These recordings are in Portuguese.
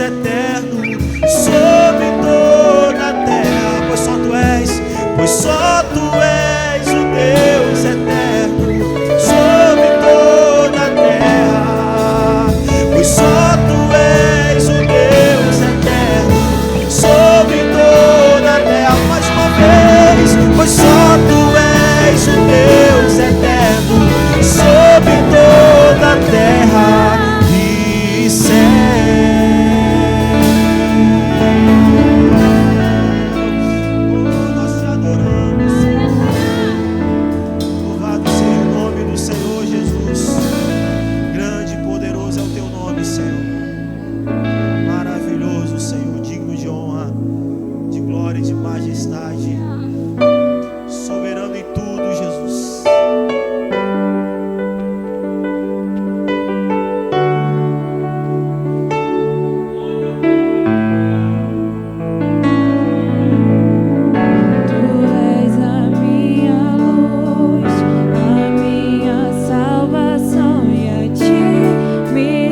eterno sobre toda a terra. Pois só tu és o Deus eterno sobre toda a terra. Pois só tu és o Deus eterno sobre toda a terra. Mais uma vez, pois só tu és o Deus eterno sobre toda a terra e céu. Nós te adoramos, Senhor. Louvado seja o nome do Senhor Jesus. Grande e poderoso é o teu nome, Senhor. Maravilhoso, Senhor, digno de honra, de glória e de majestade. Soberano em tudo, Jesus. Salvação e a ti me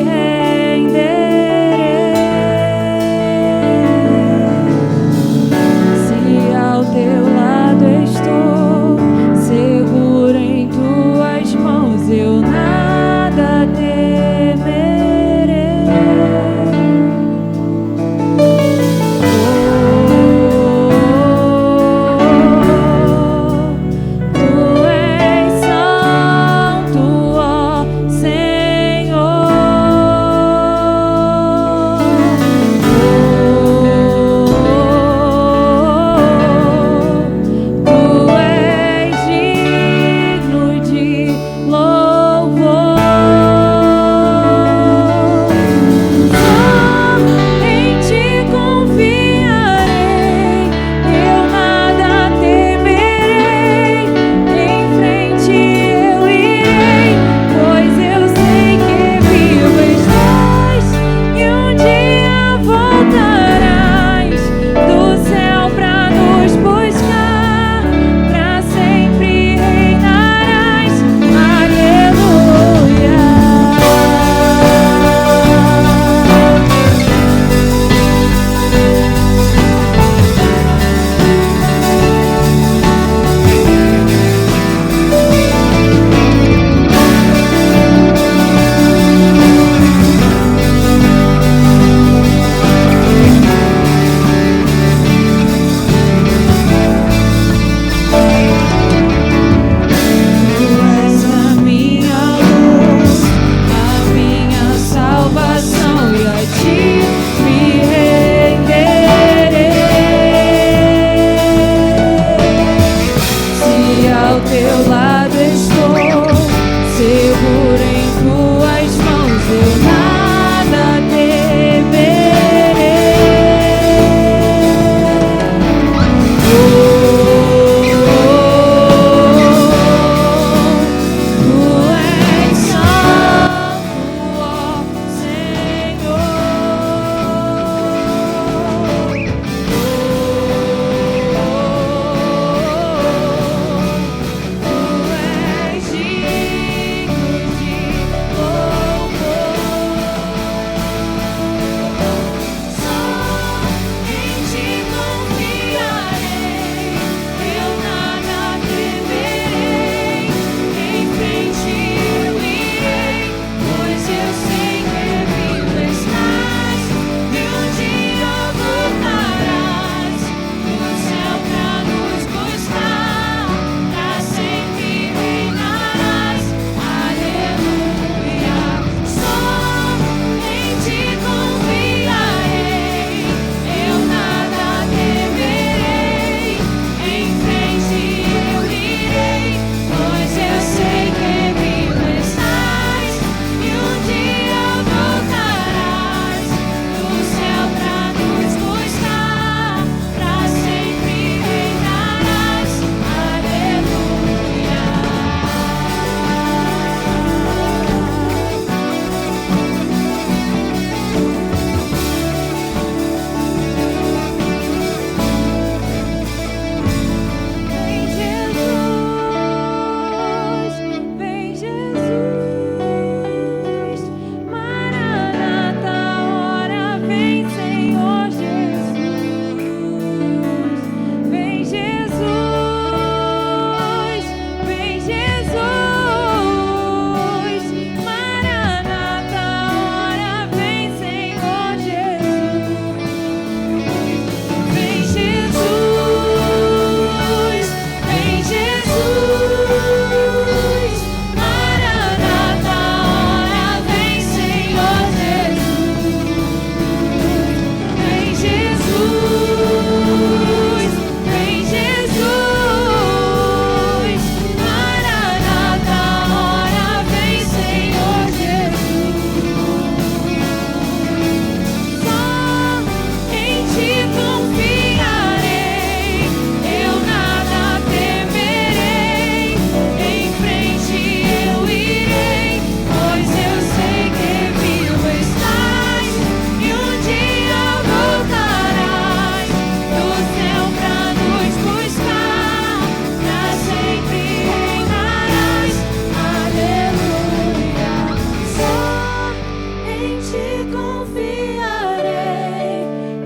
ti confiarei,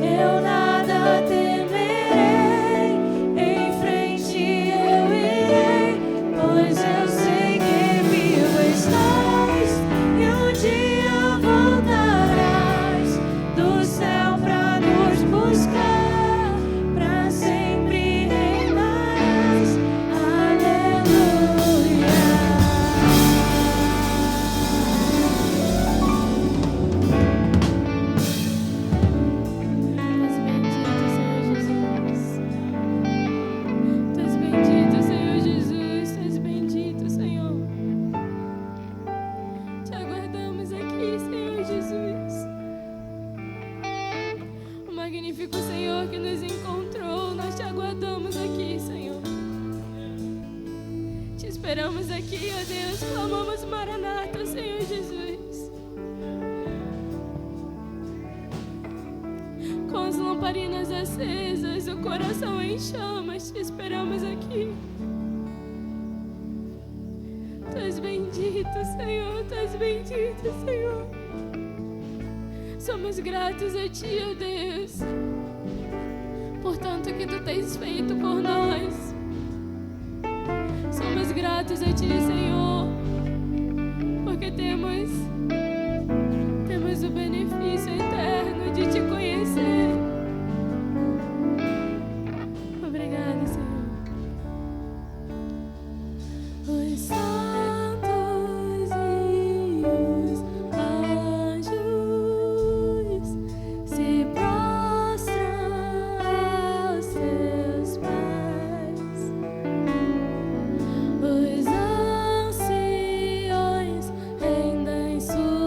eu nada temerei, em frente eu irei, pois eu sei que vivo estás e um dia voltarás do céu pra nos buscar, pra sempre reinarás. Aleluia. Tu és bendito, Senhor Jesus. Tu és bendito, Senhor. Te aguardamos aqui, Senhor Jesus. O magnífico Senhor que nos encontrou, nós te aguardamos aqui, Senhor. Te esperamos aqui, ó Deus, clamamos Maranata, Senhor Jesus. Com as lamparinas acesas, o coração em chamas, te esperamos aqui. Tu és bendito, Senhor, tu és bendito, Senhor. Somos gratos a ti, ó Deus, por tanto que tu tens feito por nós. Somos gratos a ti, Senhor, porque temos o benefício eterno de te conhecer. Obrigada, Senhor. Os santos e os anjos se prostram aos teus pés. Os anciões rendem sua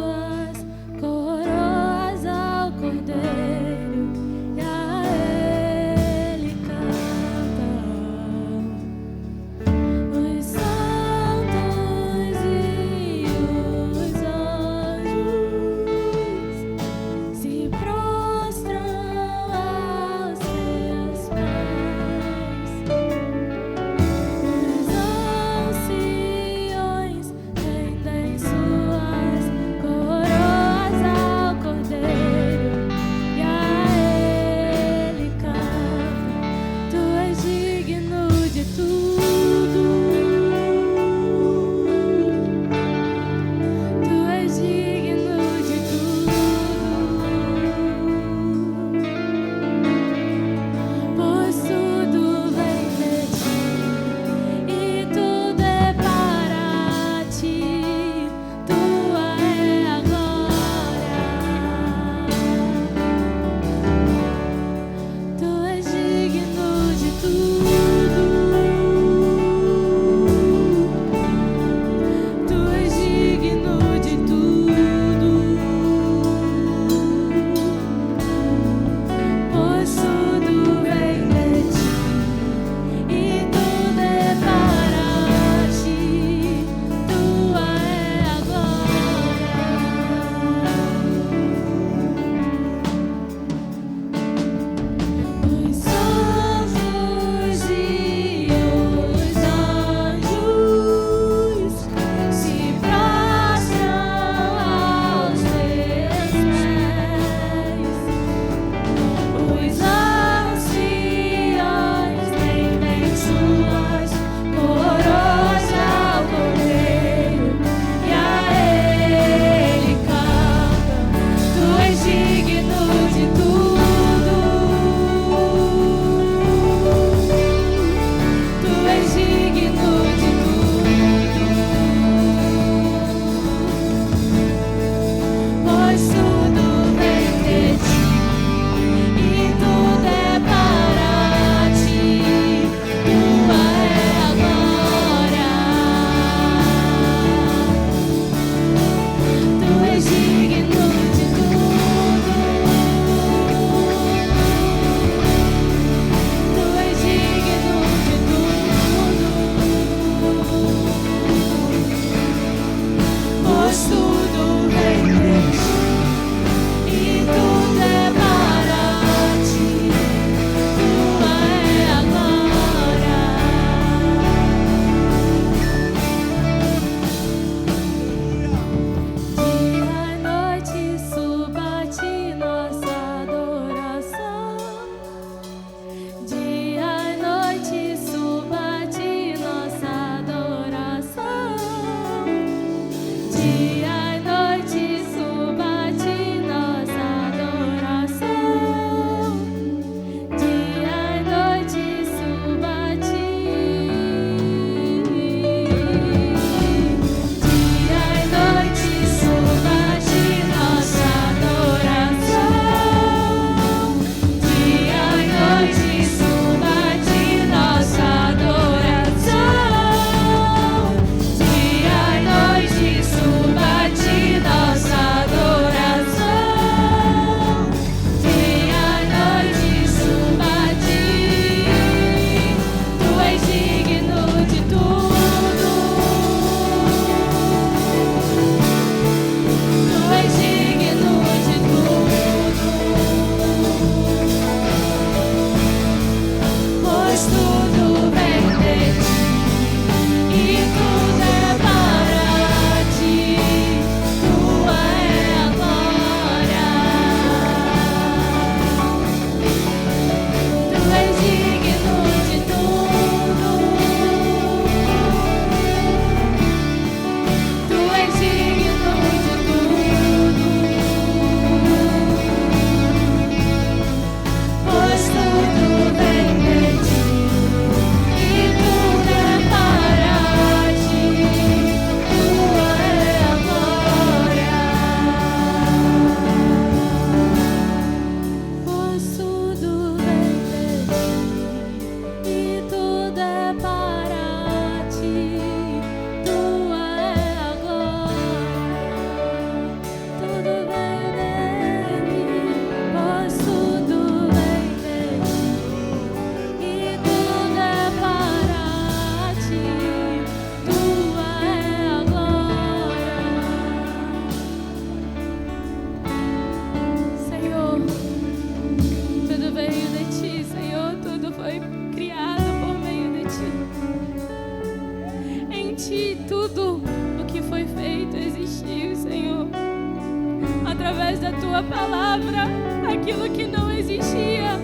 através da Tua palavra, aquilo que não existia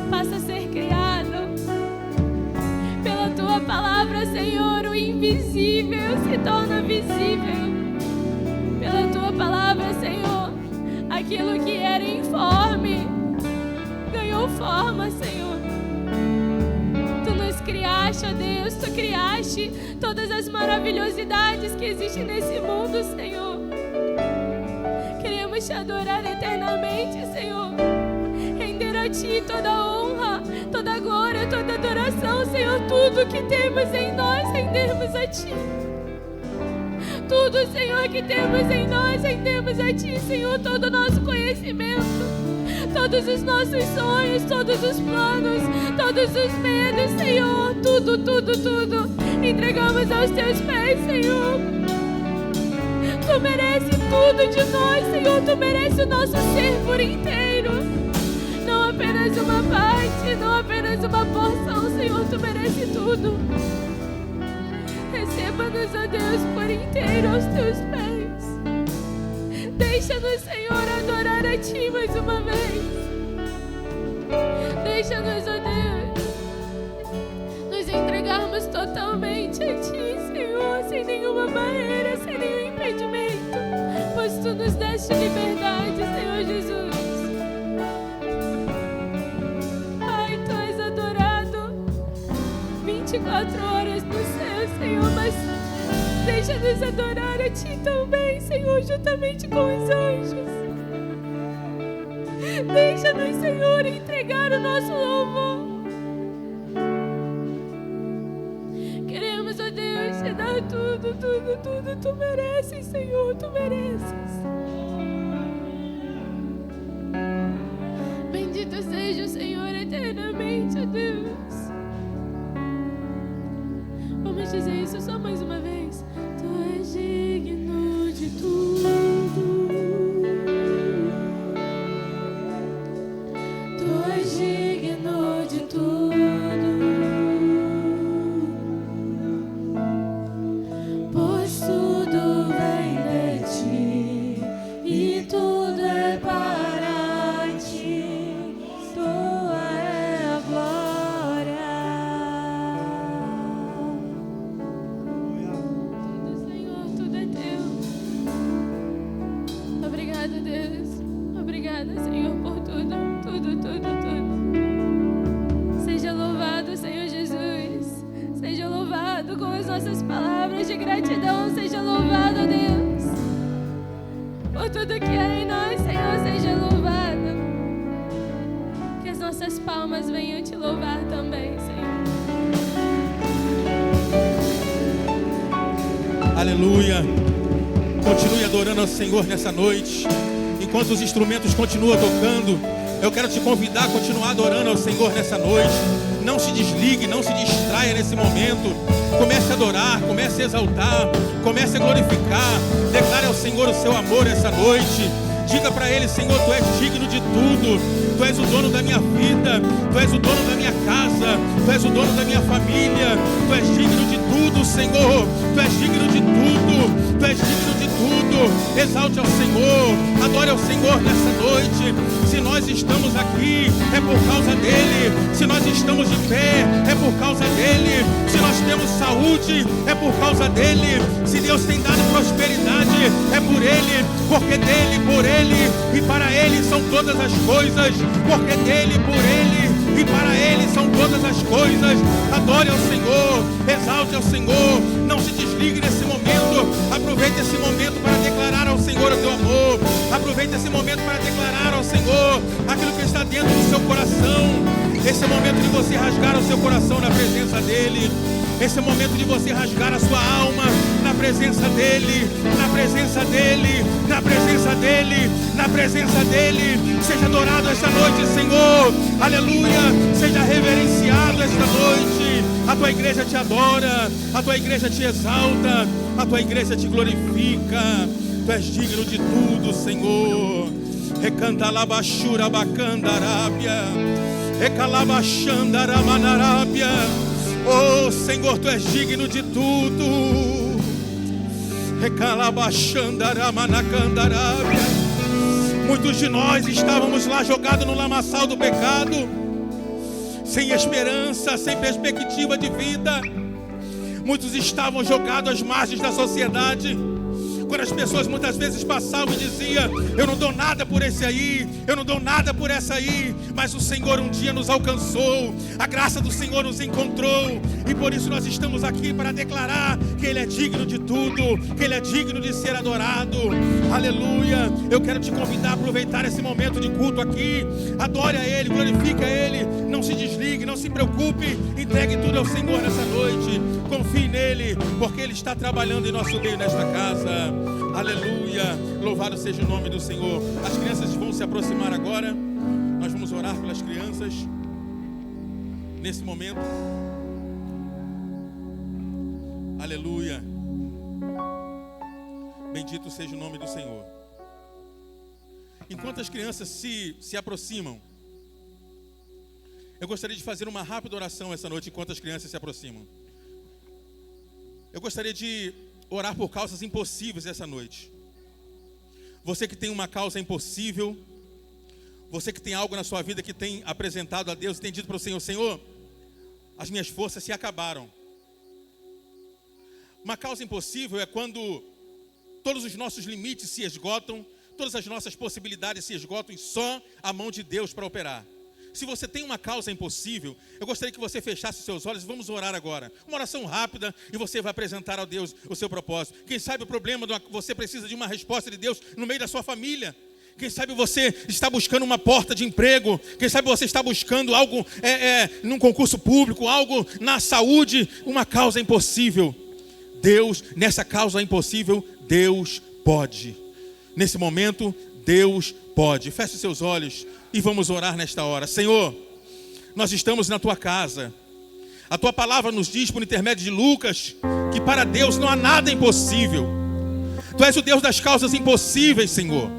passa a ser criado. Pela Tua palavra, Senhor, o invisível se torna visível. Pela Tua palavra, Senhor, aquilo que era informe ganhou forma, Senhor. Tu nos criaste, ó Deus, Tu criaste todas as maravilhosidades que existem nesse mundo, Senhor. Queremos Te adorar eternamente, Senhor. Render a Ti toda a honra, toda a glória, toda a adoração, Senhor. Tudo que temos em nós, rendemos a Ti. Tudo, Senhor, que temos em nós, rendemos a Ti, Senhor. Todo o nosso conhecimento, todos os nossos sonhos, todos os planos, todos os medos, Senhor. Tudo, tudo, tudo entregamos aos Teus pés, Senhor. Tu mereces tudo de nós, Senhor. Tu mereces o nosso ser por inteiro. Não apenas uma parte, não apenas uma porção, Senhor. Tu mereces tudo. Receba-nos, ó Deus, por inteiro aos Teus pés. Deixa-nos, Senhor, adorar a Ti mais uma vez. Deixa-nos, ó Deus, nos entregarmos totalmente a Ti, Senhor, sem nenhuma barreira, sem nenhum impedimento, pois Tu nos deste liberdade, Senhor Jesus. Pai, Tu és adorado 24 horas no céu, Senhor, mas deixa-nos adorar a Ti também, Senhor, juntamente com os anjos. Deixa-nos, Senhor, entregar o nosso louvor. Queremos, ó Deus, Te dar tudo, tudo, tudo. Tu mereces, Senhor, Tu mereces. Bendito seja o Senhor eternamente, ó Deus. Vamos dizer isso só mais uma vez. Tu és digno de tudo. Tu és digno de tudo. Pois tudo vem de Ti e tudo é para Ti. Tua é a glória. Tudo, Senhor, tudo é Teu. Obrigada, Deus. Obrigada, Senhor, por tudo, tudo, tudo, tudo. Seja louvado, Senhor Jesus. Seja louvado com as nossas palavras de gratidão. Seja louvado, Deus, por tudo que há em nós, Senhor. Seja louvado. Que as nossas palmas venham Te louvar também, Senhor. Aleluia. Continue adorando ao Senhor nessa noite. Enquanto os instrumentos continuam tocando, eu quero te convidar a continuar adorando ao Senhor nessa noite. Não se desligue, não se distraia nesse momento. Comece a adorar, comece a exaltar, comece a glorificar. Declare ao Senhor o seu amor essa noite. Diga para Ele: Senhor, Tu és digno de tudo. Tu és o dono da minha vida, Tu és o dono da minha casa, Tu és o dono da minha família. Tu és digno de tudo, Senhor. Tu és digno de tudo, Tu és digno de tudo. Exalte ao Senhor, adore ao Senhor nessa noite. Se nós estamos aqui, é por causa dEle. Se nós estamos de pé, é por causa dEle. Se nós temos saúde, é por causa dEle. Se Deus tem dado prosperidade, é por Ele, porque dEle, por Ele e para Ele são todas as coisas. Porque dEle, por Ele e para Ele são todas as coisas. Adore ao Senhor, exalte ao Senhor. Não se desligue nesse momento. Aproveite esse momento para declarar ao Senhor o teu amor. Aproveite esse momento para declarar ao Senhor aquilo que está dentro do seu coração. Esse é o momento de você rasgar o seu coração na presença dEle. Esse é o momento de você rasgar a sua alma na presença dEle, na presença dEle, na presença dEle, na presença dEle. Seja adorado esta noite, Senhor. Aleluia. Seja reverenciado esta noite. A tua igreja te adora, a tua igreja te exalta, a tua igreja te glorifica. Tu és digno de tudo, Senhor. Recanta labachura bacandarábia, recalabachandara manarábia. Oh, Senhor, Tu és digno de tudo. Recalabachandara manacandarábia. Muitos de nós estávamos lá jogados no lamaçal do pecado, sem esperança, sem perspectiva de vida. Muitos estavam jogados às margens da sociedade. Quando as pessoas muitas vezes passavam e diziam: eu não dou nada por esse aí, eu não dou nada por essa aí. Mas o Senhor um dia nos alcançou, a graça do Senhor nos encontrou, e por isso nós estamos aqui para declarar que Ele é digno de tudo, que Ele é digno de ser adorado. Aleluia. Eu quero te convidar a aproveitar esse momento de culto aqui. Adore a Ele, glorifique a Ele. Não se desligue, não se preocupe. Entregue tudo ao Senhor nessa noite. Confie nele, porque Ele está trabalhando em nosso meio nesta casa. Aleluia, louvado seja o nome do Senhor. As crianças vão se aproximar agora. Nós vamos orar pelas crianças nesse momento. Aleluia. Bendito seja o nome do Senhor. Enquanto as crianças se aproximam, eu gostaria de fazer uma rápida oração essa noite enquanto as crianças se aproximam. Eu gostaria de orar por causas impossíveis essa noite. Você que tem uma causa impossível, você que tem algo na sua vida que tem apresentado a Deus e tem dito para o Senhor: Senhor, as minhas forças se acabaram. Uma causa impossível é quando todos os nossos limites se esgotam, todas as nossas possibilidades se esgotam e só a mão de Deus para operar. Se você tem uma causa impossível, eu gostaria que você fechasse os seus olhos e vamos orar agora. Uma oração rápida e você vai apresentar a Deus o seu propósito. Quem sabe o problema, você precisa de uma resposta de Deus no meio da sua família. Quem sabe você está buscando uma porta de emprego. Quem sabe você está buscando algo num concurso público, algo na saúde, uma causa impossível. Deus, nessa causa impossível, Deus pode. Nesse momento, Deus pode. Feche seus olhos e vamos orar nesta hora. Senhor, nós estamos na Tua casa. A Tua palavra nos diz, por intermédio de Lucas, que para Deus não há nada impossível. Tu és o Deus das causas impossíveis, Senhor.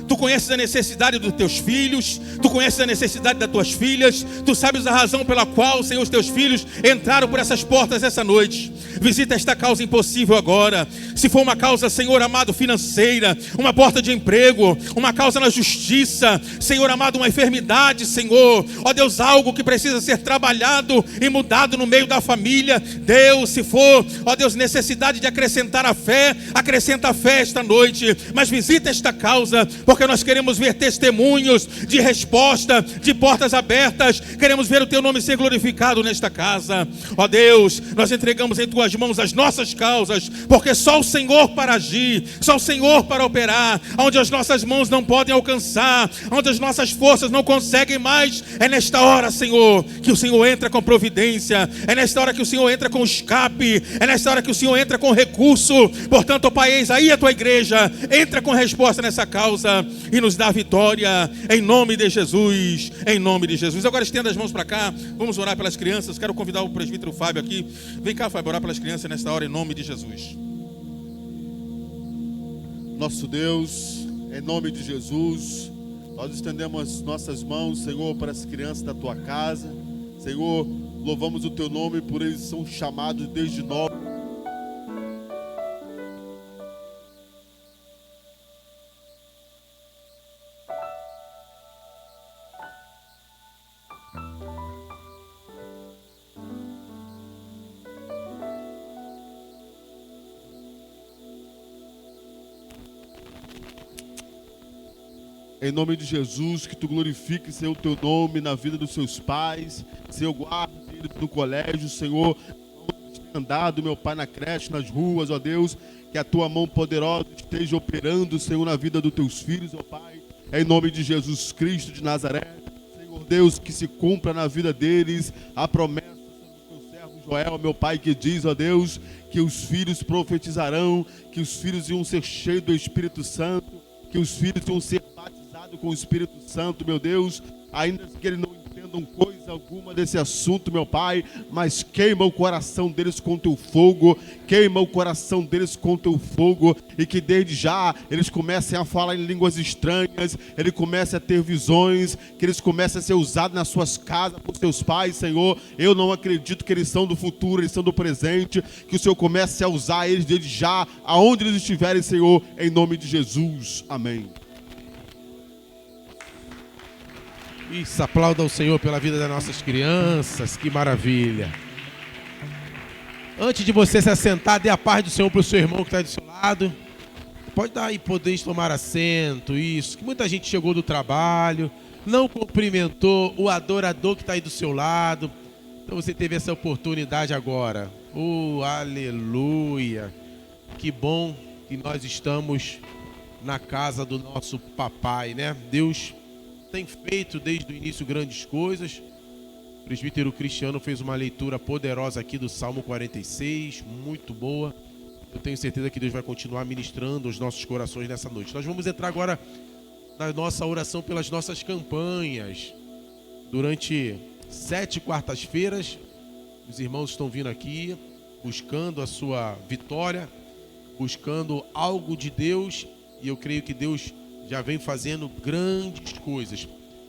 Tu conheces a necessidade dos teus filhos, tu conheces a necessidade das tuas filhas, tu sabes a razão pela qual, Senhor, os teus filhos entraram por essas portas essa noite. Visita esta causa impossível agora. Se for uma causa, Senhor amado, financeira, uma porta de emprego, uma causa na justiça, Senhor amado, uma enfermidade, Senhor, ó Deus, algo que precisa ser trabalhado e mudado no meio da família, Deus, se for, ó Deus, necessidade de acrescentar a fé, acrescenta a fé esta noite, mas visita esta causa, porque nós queremos ver testemunhos de resposta, de portas abertas, queremos ver o Teu nome ser glorificado nesta casa. Ó Deus, nós entregamos em Tuas mãos as nossas causas, porque só o Senhor para agir, só o Senhor para operar, onde as nossas mãos não podem alcançar, onde as nossas forças não conseguem mais, é nesta hora, Senhor, que o Senhor entra com providência, é nesta hora que o Senhor entra com escape, é nesta hora que o Senhor entra com recurso. Portanto, ó Pai, eis aí a Tua igreja, entra com resposta nessa causa e nos dá vitória, em nome de Jesus, em nome de Jesus. Agora estenda as mãos para cá, vamos orar pelas crianças. Quero convidar o presbítero Fábio aqui. Vem cá, Fábio, orar pelas crianças nesta hora, em nome de Jesus. Nosso Deus, em nome de Jesus, nós estendemos as nossas mãos, Senhor, para as crianças da Tua casa. Senhor, louvamos o Teu nome, por eles são chamados desde novos. Em nome de Jesus, que Tu glorifique, Senhor, o Teu nome na vida dos seus pais. Senhor, guarda eles no colégio, Senhor, andado, meu Pai, na creche, nas ruas, ó Deus, que a Tua mão poderosa esteja operando, Senhor, na vida dos Teus filhos, ó Pai. Em nome de Jesus Cristo de Nazaré, Senhor Deus, que se cumpra na vida deles a promessa do Teu servo Joel, meu Pai, que diz, ó Deus, que os filhos profetizarão, que os filhos iam ser cheios do Espírito Santo, que os filhos iam ser batizados com o Espírito Santo, meu Deus, ainda que eles não entendam coisa alguma desse assunto, meu Pai, mas queima o coração deles com Teu fogo, queima o coração deles com Teu fogo, e que desde já eles comecem a falar em línguas estranhas, eles comecem a ter visões, que eles comecem a ser usados nas suas casas por seus pais, Senhor. Eu não acredito que eles são do futuro, eles são do presente, que o Senhor comece a usar eles desde já, aonde eles estiverem, Senhor, em nome de Jesus, amém. Isso, aplauda o Senhor pela vida das nossas crianças, que maravilha. Antes de você se assentar, dê a paz do Senhor para o seu irmão que está do seu lado. Pode dar aí, podeis tomar assento, isso. Que muita gente chegou do trabalho, não cumprimentou o adorador que está aí do seu lado. Então você teve essa oportunidade agora. Oh, aleluia. Que bom que nós estamos na casa do nosso papai, né? Deus tem feito desde o início grandes coisas. O presbítero Cristiano fez uma leitura poderosa aqui do Salmo 46, muito boa. Eu tenho certeza que Deus vai continuar ministrando os nossos corações nessa noite. Nós vamos entrar agora na nossa oração pelas nossas campanhas. Durante 7 quartas-feiras, os irmãos estão vindo aqui buscando a sua vitória, buscando algo de Deus, e eu creio que Deus já vem fazendo grandes coisas.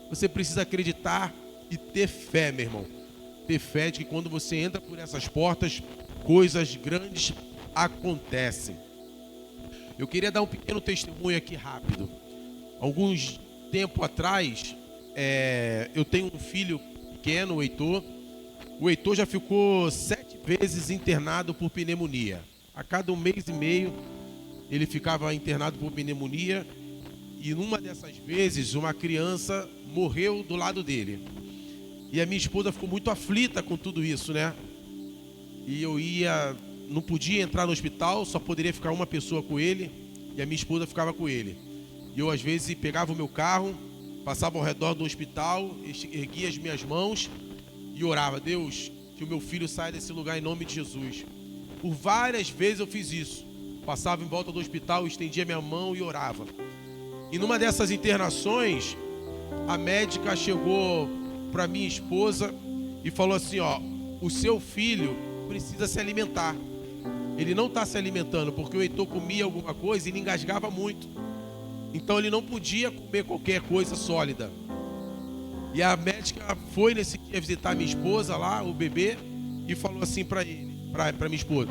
Você precisa acreditar e ter fé, meu irmão. Ter fé de que quando você entra por essas portas, coisas grandes acontecem. Eu queria dar um pequeno testemunho aqui rápido. Alguns tempo atrás, eu tenho um filho pequeno, o Heitor. O Heitor já ficou 7 vezes internado por pneumonia. A cada 1 mês e meio, ele ficava internado por pneumonia. E numa dessas vezes, uma criança morreu do lado dele. E a minha esposa ficou muito aflita com tudo isso, né? E não podia entrar no hospital, só poderia ficar uma pessoa com ele. E a minha esposa ficava com ele. E eu, às vezes, pegava o meu carro, passava ao redor do hospital, erguia as minhas mãos e orava: Deus, que o meu filho saia desse lugar em nome de Jesus. Por várias vezes eu fiz isso. Passava em volta do hospital, estendia minha mão e orava. E numa dessas internações, a médica chegou para minha esposa e falou assim: ó, o seu filho precisa se alimentar. Ele não está se alimentando porque o Heitor comia alguma coisa e ele engasgava muito. Então ele não podia comer qualquer coisa sólida. E a médica foi nesse dia visitar minha esposa lá, o bebê, e falou assim para minha esposa: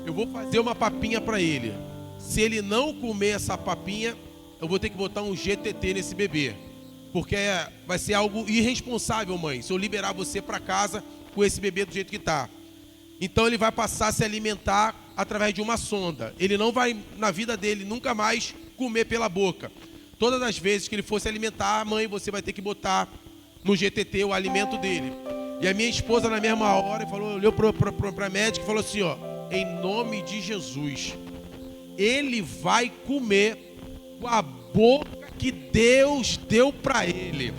eu vou fazer uma papinha para ele. Se ele não comer essa papinha, eu vou ter que botar um GTT nesse bebê. Porque vai ser algo irresponsável, mãe, se eu liberar você para casa com esse bebê do jeito que está. Então ele vai passar a se alimentar através de uma sonda. Ele não vai, na vida dele, nunca mais comer pela boca. Todas as vezes que ele for se alimentar, mãe, você vai ter que botar no GTT o alimento dele. E a minha esposa, na mesma hora, olhou para a médica e falou assim: ó, em nome de Jesus, ele vai comer com a boca que Deus deu para ele.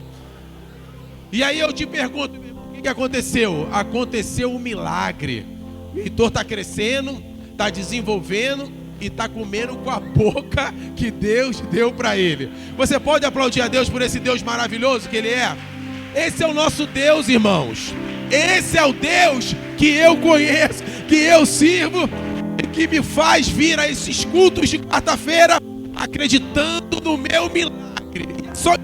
E aí eu te pergunto, meu irmão, o que aconteceu? Aconteceu um milagre. O Heitor está crescendo, está desenvolvendo e está comendo com a boca que Deus deu para ele. Você pode aplaudir a Deus por esse Deus maravilhoso que Ele é? Esse é o nosso Deus, irmãos. Esse é o Deus que eu conheço, que eu sirvo, e que me faz vir a esses cultos de quarta-feira acreditando no meu milagre. E só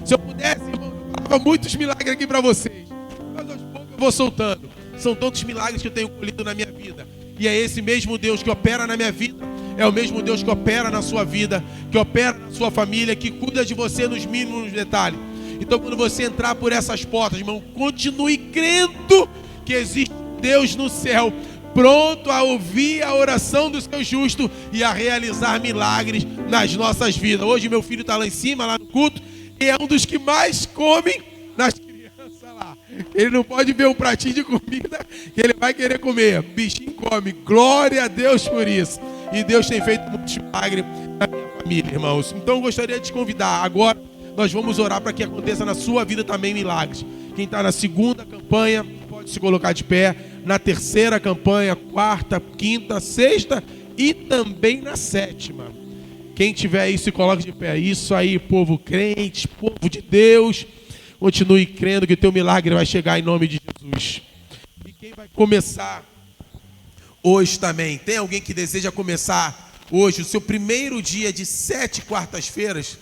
se eu pudesse, irmão, eu falava muitos milagres aqui para vocês. Mas aos poucos eu vou soltando. São tantos milagres que eu tenho colhido na minha vida. E é esse mesmo Deus que opera na minha vida, é o mesmo Deus que opera na sua vida, que opera na sua família, que cuida de você nos mínimos detalhes. Então, quando você entrar por essas portas, irmão, continue crendo que existe Deus no céu, pronto a ouvir a oração do seu justo e a realizar milagres nas nossas vidas. Hoje meu filho está lá em cima, lá no culto, e é um dos que mais comem nas crianças lá. Ele não pode ver um pratinho de comida que ele vai querer comer. O bichinho come. Glória a Deus por isso. E Deus tem feito muitos milagres na minha família, irmãos. Então eu gostaria de te convidar. Agora nós vamos orar para que aconteça na sua vida também milagres. Quem está na segunda campanha pode se colocar de pé. Na terceira campanha, quarta, quinta, sexta e também na sétima. Quem tiver aí, se coloque de pé. Isso aí, povo crente, povo de Deus. Continue crendo que o teu milagre vai chegar em nome de Jesus. E quem vai começar hoje também? Tem alguém que deseja começar hoje o seu primeiro dia de 7 quartas-feiras?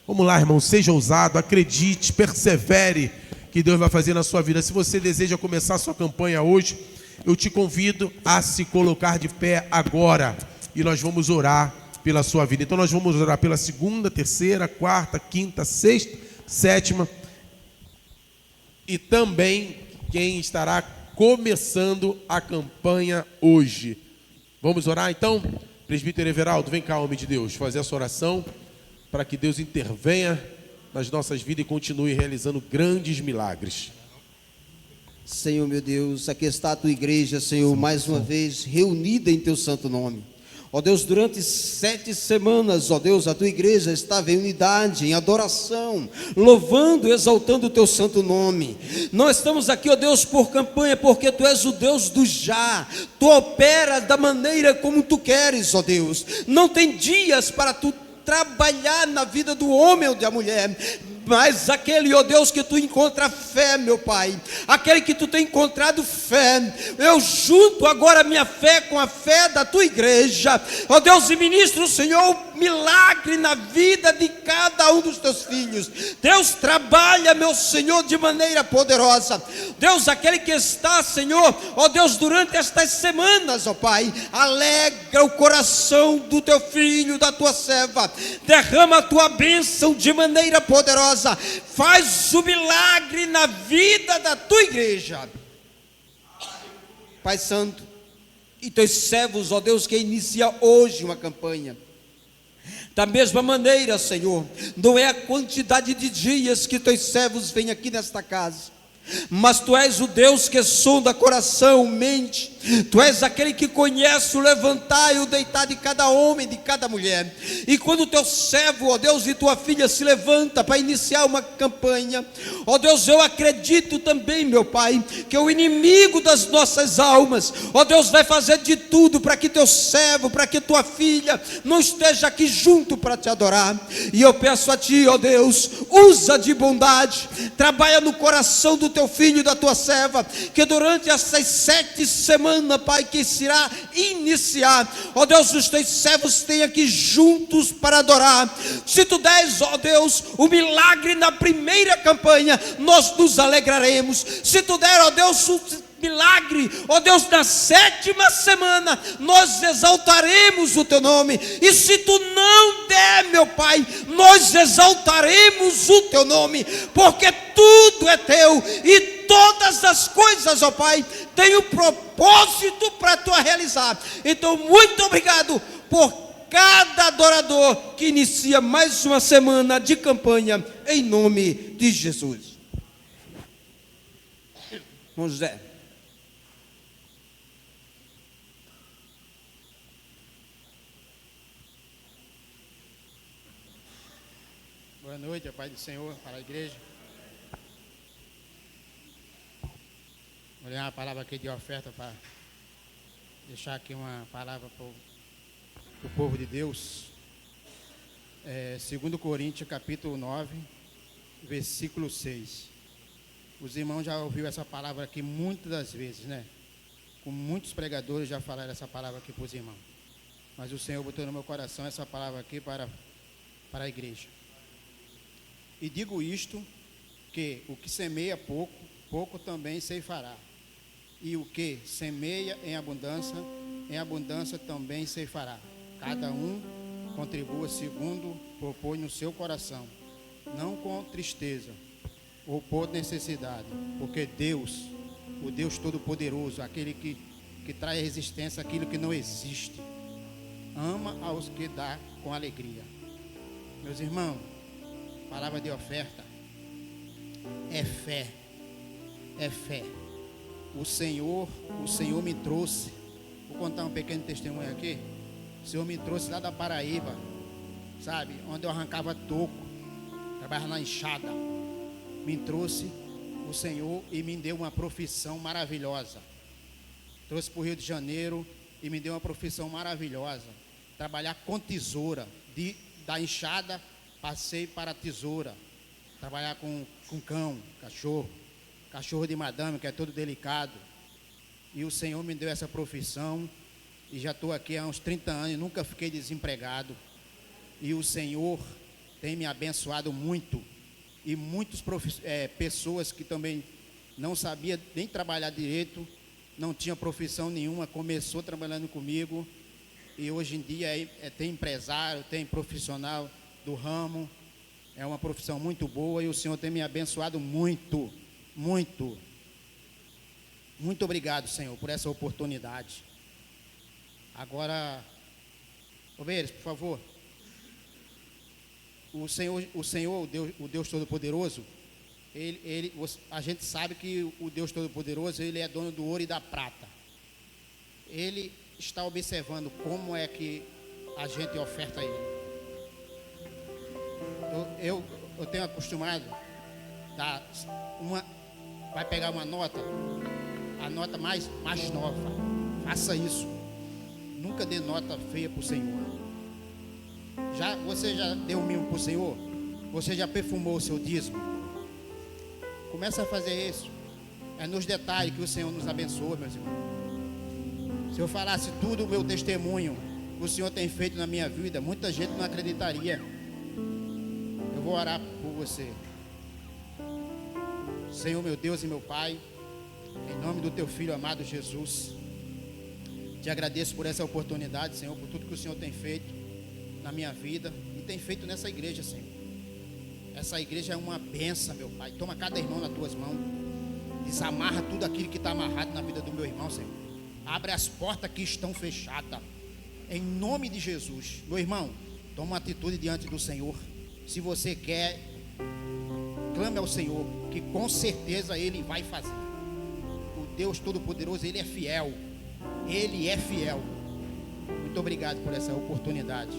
Vamos lá, irmão, seja ousado, acredite, persevere, que Deus vai fazer na sua vida. Se você deseja começar a sua campanha hoje, eu te convido a se colocar de pé agora e nós vamos orar pela sua vida. Então nós vamos orar pela segunda, terceira, quarta, quinta, sexta, sétima e também quem estará começando a campanha hoje. Vamos orar então? Presbítero Everaldo, vem cá, homem de Deus, fazer essa oração para que Deus intervenha nas nossas vidas e continue realizando grandes milagres. Senhor meu Deus, aqui está a tua igreja, Senhor, mais uma vez reunida em teu santo nome. Ó Deus, durante 7 semanas, ó Deus, a tua igreja estava em unidade, em adoração, louvando, exaltando o teu santo nome. Nós estamos aqui, ó Deus, por campanha, porque tu és o Deus do já. Tu operas da maneira como tu queres, ó Deus. Não tem dias para tu trabalhar na vida do homem ou da mulher, mas aquele, ó Deus, que tu encontra fé, meu Pai, aquele que tu tem encontrado fé, eu junto agora a minha fé com a fé da tua igreja, ó Deus, e ministro, Senhor, milagre na vida de cada um dos teus filhos. Deus, trabalha, meu Senhor, de maneira poderosa. Deus, aquele que está, Senhor, ó Deus, durante estas semanas, ó Pai, alegra o coração do teu filho, da tua serva, derrama a tua bênção de maneira poderosa. Faz o milagre na vida da tua igreja, Pai Santo, e teus servos, ó Deus, que inicia hoje uma campanha. Da mesma maneira, Senhor, não é a quantidade de dias que teus servos vêm aqui nesta casa, mas tu és o Deus que sonda coração, mente. Tu és aquele que conhece o levantar e o deitar de cada homem, de cada mulher. E quando o teu servo, ó Deus, e tua filha se levanta para iniciar uma campanha, ó Deus, eu acredito também, meu Pai, que o inimigo das nossas almas, ó Deus, vai fazer de tudo para que teu servo, para que tua filha não esteja aqui junto para te adorar. E eu peço a ti, ó Deus, usa de bondade, trabalha no coração do teu filho e da tua serva, que durante essas 7 semanas, Pai, que se irá iniciar, ó Deus, os teus servos têm aqui juntos para adorar. Se tu des, ó Deus, o milagre na primeira campanha, nós nos alegraremos. Se tu der, ó Deus, o milagre, ó Deus, na 7ª semana, nós exaltaremos o teu nome. E se tu não der, meu Pai, nós exaltaremos o teu nome, porque tudo é teu e todas as coisas, ó Pai, tem um propósito para tu realizar. Então, muito obrigado por cada adorador que inicia mais uma semana de campanha, em nome de Jesus. Vamos, José. Boa noite, a paz do Senhor para a igreja. Vou ler uma palavra aqui de oferta para deixar aqui uma palavra para o povo de Deus. 2 Coríntios capítulo 9, versículo 6. Os irmãos já ouviram essa palavra aqui muitas das vezes, né? Com muitos pregadores já falaram essa palavra aqui para os irmãos. Mas o Senhor botou no meu coração essa palavra aqui para a igreja. E digo isto, que o que semeia pouco, pouco também ceifará. E o que semeia em abundância também ceifará. Cada um contribua segundo propõe no seu coração, não com tristeza ou por necessidade, porque Deus, o Deus Todo-Poderoso, aquele que traz resistência àquilo que não existe, ama aos que dá com alegria. Meus irmãos, palavra de oferta é fé, é fé. O Senhor me trouxe, vou contar um pequeno testemunho aqui. O Senhor me trouxe lá da Paraíba, sabe, onde eu arrancava toco, trabalhava na enxada. Me trouxe o Senhor e me deu uma profissão maravilhosa. Trouxe para o Rio de Janeiro e me deu uma profissão maravilhosa. Trabalhar com tesoura, da enxada passei para a tesoura. Trabalhar com cão, cachorro de madame, que é todo delicado. E o Senhor me deu essa profissão. E já estou aqui há uns 30 anos, nunca fiquei desempregado. E o Senhor tem me abençoado muito. E muitas pessoas que também não sabiam nem trabalhar direito, não tinha profissão nenhuma, começou trabalhando comigo. E hoje em dia tem empresário, tem profissional do ramo. É uma profissão muito boa e o Senhor tem me abençoado muito. muito obrigado, Senhor, por essa oportunidade. Agora, obreiros, por favor. O Senhor, o Deus Todo-Poderoso, a gente sabe que o Deus Todo-Poderoso, Ele é dono do ouro e da prata. Ele está observando como é que a gente oferta a Ele. Eu tenho acostumado vai pegar uma nota, a nota mais nova. Faça isso. Nunca dê nota feia para o Senhor. Você já deu um mimo para o Senhor? Você já perfumou o seu dízimo? Começa a fazer isso. É nos detalhes que o Senhor nos abençoa, meus irmãos. Se eu falasse tudo o meu testemunho que o Senhor tem feito na minha vida, muita gente não acreditaria. Eu vou orar por você. Senhor, meu Deus e meu Pai, em nome do Teu Filho amado Jesus, te agradeço por essa oportunidade, Senhor, por tudo que o Senhor tem feito na minha vida e tem feito nessa igreja, Senhor. Essa igreja é uma bênção, meu Pai. Toma cada irmão nas Tuas mãos, desamarra tudo aquilo que está amarrado na vida do meu irmão, Senhor. Abre as portas que estão fechadas, em nome de Jesus. Meu irmão, toma uma atitude diante do Senhor. Se você quer, clame ao Senhor, que com certeza Ele vai fazer. O Deus Todo-Poderoso, Ele é fiel. Ele é fiel. Muito obrigado por essa oportunidade.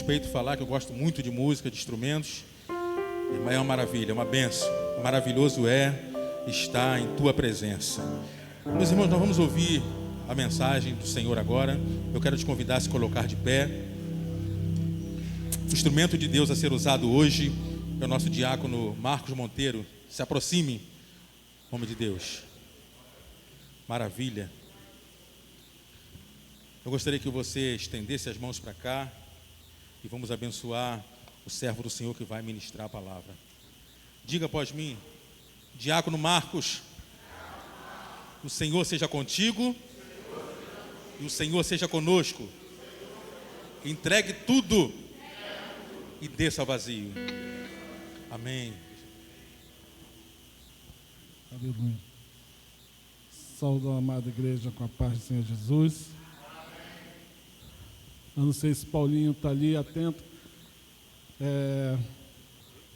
Suspeito falar que eu gosto muito de música, de instrumentos. É uma maravilha, é uma bênção. Maravilhoso é estar em Tua presença. Meus irmãos, nós vamos ouvir a mensagem do Senhor agora. Eu quero te convidar a se colocar de pé. O instrumento de Deus a ser usado hoje é o nosso diácono Marcos Monteiro. Se aproxime, homem de Deus. Maravilha. Eu gostaria que você estendesse as mãos para cá e vamos abençoar o servo do Senhor que vai ministrar a palavra. Diga após mim: diácono Marcos, o Senhor seja contigo e o Senhor seja conosco. Entregue tudo e desça vazio. Amém. Aleluia. Saúdo a amada igreja com a paz do Senhor Jesus. Eu não sei se Paulinho está ali atento.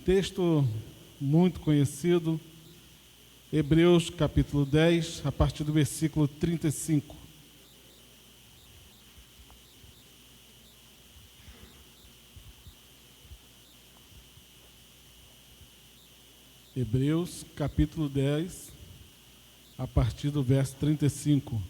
Texto muito conhecido, Hebreus capítulo 10, a partir do versículo 35. Hebreus capítulo 10, a partir do verso 35.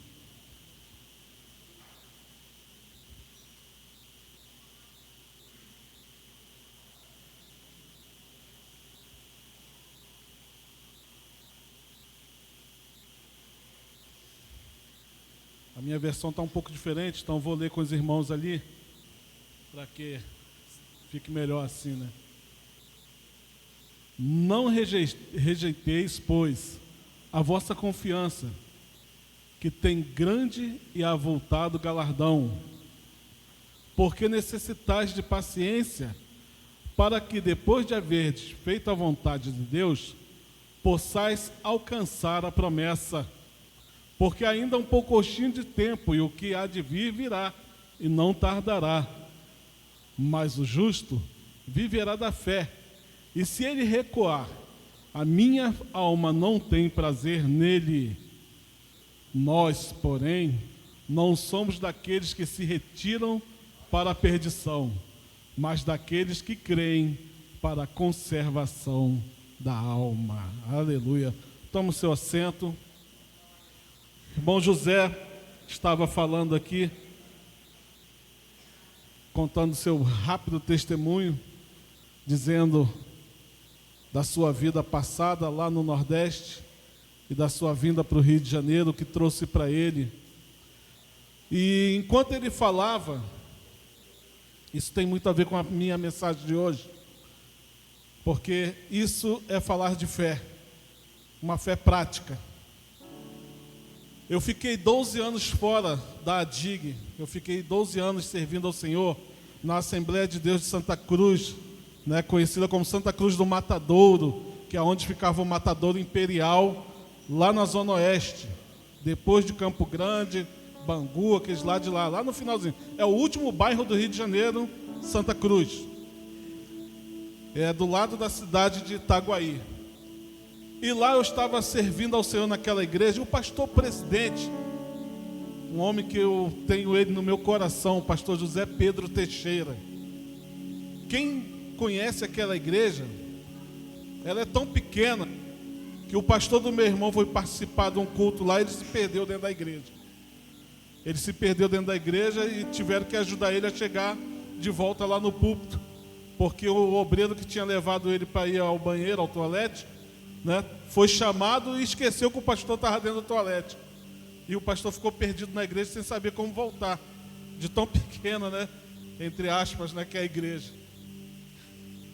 A minha versão está um pouco diferente, então vou ler com os irmãos ali, para que fique melhor assim, né? Não rejeiteis, pois, a vossa confiança, que tem grande e avultado galardão, porque necessitais de paciência, para que, depois de haverdes feito a vontade de Deus, possais alcançar a promessa. Porque ainda um pouquinho de tempo, e o que há de vir virá, e não tardará. Mas o justo viverá da fé, e se ele recuar, a minha alma não tem prazer nele. Nós, porém, não somos daqueles que se retiram para a perdição, mas daqueles que creem para a conservação da alma. Aleluia. Toma o seu assento. Irmão José estava falando aqui, contando seu rápido testemunho, dizendo da sua vida passada lá no Nordeste e da sua vinda para o Rio de Janeiro, o que trouxe para ele. E enquanto ele falava, isso tem muito a ver com a minha mensagem de hoje, porque isso é falar de fé, uma fé prática. Eu fiquei 12 anos fora da ADIG, eu fiquei 12 anos servindo ao Senhor na Assembleia de Deus de Santa Cruz, né, conhecida como Santa Cruz do Matadouro, que é onde ficava o Matadouro Imperial, lá na Zona Oeste, depois de Campo Grande, Bangu, aqueles lá de lá no finalzinho. É o último bairro do Rio de Janeiro, Santa Cruz. É do lado da cidade de Itaguaí. E lá eu estava servindo ao Senhor naquela igreja, e o pastor presidente, um homem que eu tenho ele no meu coração, o pastor José Pedro Teixeira. Quem conhece aquela igreja, ela é tão pequena que o pastor do meu irmão foi participar de um culto lá e ele se perdeu dentro da igreja. Ele se perdeu dentro da igreja e tiveram que ajudar ele a chegar de volta lá no púlpito, porque o obreiro que tinha levado ele para ir ao banheiro, ao toalete, né, foi chamado e esqueceu que o pastor estava dentro do toalete. E o pastor ficou perdido na igreja sem saber como voltar, de tão pequena, né, entre aspas, né, que é a igreja.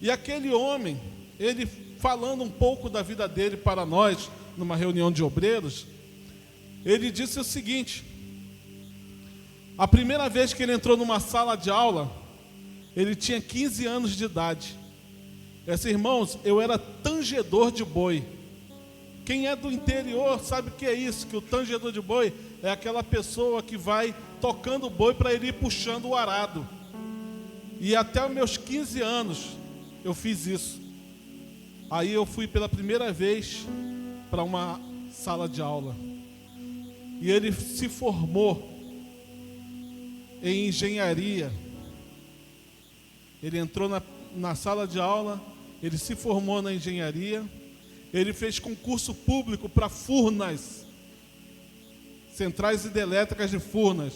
E aquele homem, ele falando um pouco da vida dele para nós, numa reunião de obreiros, ele disse o seguinte: a primeira vez que ele entrou numa sala de aula, ele tinha 15 anos de idade. Irmãos, eu era tangedor de boi. Quem é do interior sabe o que é isso, que o tangedor de boi é aquela pessoa que vai tocando o boi para ele ir puxando o arado. E até os meus 15 anos eu fiz isso. Aí eu fui pela primeira vez para uma sala de aula. E ele se formou em engenharia. Ele entrou na sala de aula, ele se formou na engenharia, ele fez concurso público para Furnas, centrais hidrelétricas de Furnas.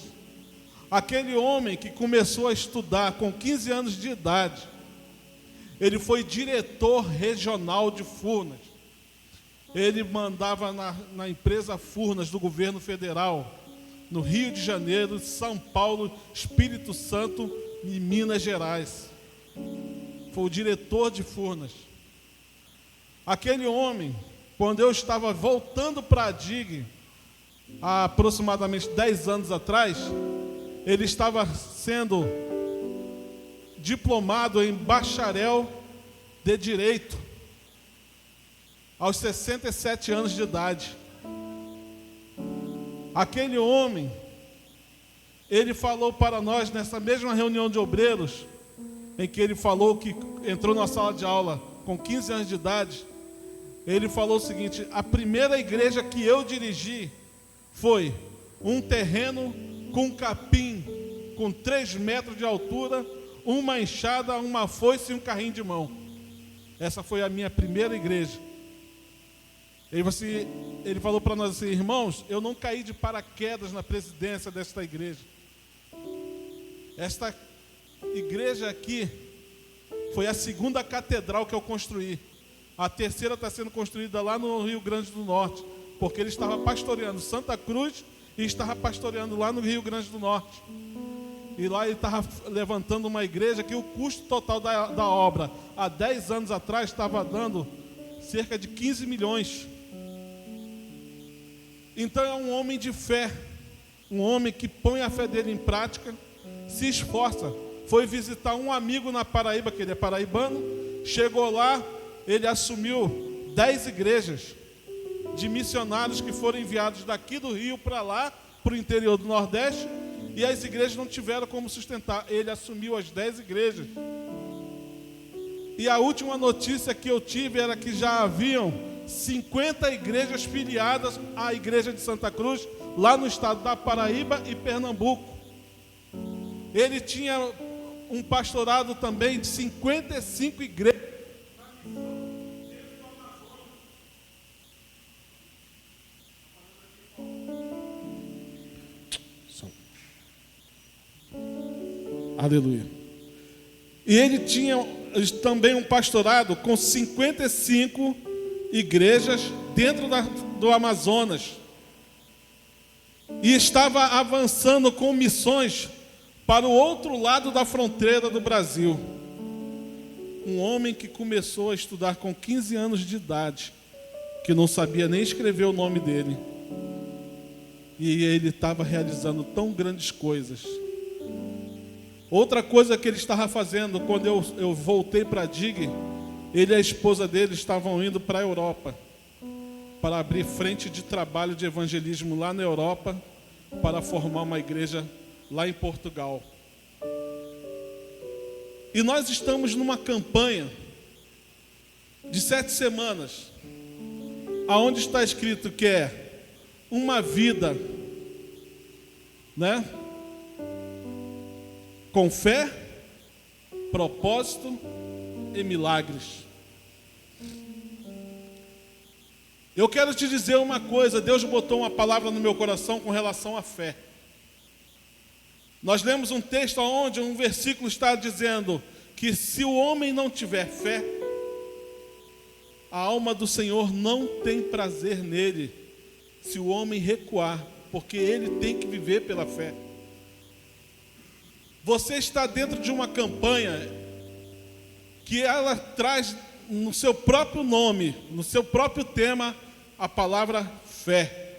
Aquele homem que começou a estudar com 15 anos de idade, ele foi diretor regional de Furnas. Ele mandava na empresa Furnas do governo federal, no Rio de Janeiro, São Paulo, Espírito Santo e Minas Gerais. Foi o diretor de Furnas. Aquele homem, quando eu estava voltando para a DIG, há aproximadamente 10 anos atrás, ele estava sendo diplomado em bacharel de Direito, aos 67 anos de idade. Aquele homem, ele falou para nós, nessa mesma reunião de obreiros, em que ele falou que entrou na sala de aula com 15 anos de idade, ele falou o seguinte: a primeira igreja que eu dirigi foi um terreno com capim, com 3 metros de altura, uma enxada, uma foice e um carrinho de mão. Essa foi a minha primeira igreja. Ele falou para nós assim: irmãos, eu não caí de paraquedas na presidência desta igreja. Esta igreja aqui foi a segunda catedral que eu construí. A terceira está sendo construída lá no Rio Grande do Norte, porque ele estava pastoreando Santa Cruz e estava pastoreando lá no Rio Grande do Norte. E lá ele estava levantando uma igreja que o custo total da obra, há 10 anos atrás, estava dando cerca de 15 milhões. Então é um homem de fé, um homem que põe a fé dele em prática, se esforça. Foi visitar um amigo na Paraíba, que ele é paraibano, chegou lá, ele assumiu 10 igrejas de missionários que foram enviados daqui do Rio para lá, para o interior do Nordeste, e as igrejas não tiveram como sustentar. Ele assumiu as 10 igrejas. E a última notícia que eu tive era que já haviam 50 igrejas filiadas à igreja de Santa Cruz, lá no estado da Paraíba e Pernambuco. Ele tinha um pastorado também de 55 igrejas. Aleluia. E ele tinha também um pastorado com 55 igrejas dentro do Amazonas. E estava avançando com missões para o outro lado da fronteira do Brasil. Um homem que começou a estudar com 15 anos de idade, que não sabia nem escrever o nome dele. E ele estava realizando tão grandes coisas. Outra coisa que ele estava fazendo, quando eu voltei para a DIG, ele e a esposa dele estavam indo para a Europa, para abrir frente de trabalho de evangelismo lá na Europa, para formar uma igreja lá em Portugal. E nós estamos numa campanha de 7 semanas, aonde está escrito que é uma vida, né? Com fé, propósito e milagres. Eu quero te dizer uma coisa: Deus botou uma palavra no meu coração com relação à fé. Nós lemos um texto onde um versículo está dizendo que se o homem não tiver fé, a alma do Senhor não tem prazer nele. Se o homem recuar, porque ele tem que viver pela fé. Você está dentro de uma campanha que ela traz no seu próprio nome, no seu próprio tema, a palavra fé.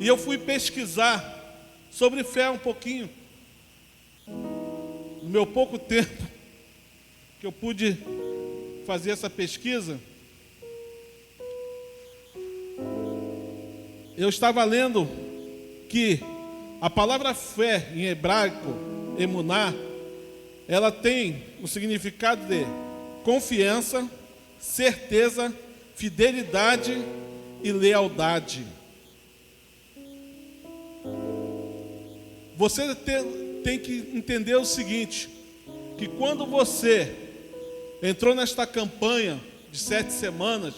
E eu fui pesquisar sobre fé um pouquinho. No meu pouco tempo que eu pude fazer essa pesquisa, eu estava lendo que a palavra fé em hebraico, emuná, ela tem o significado de confiança, certeza, fidelidade e lealdade. Você tem que entender o seguinte, que quando você entrou nesta campanha de 7 semanas,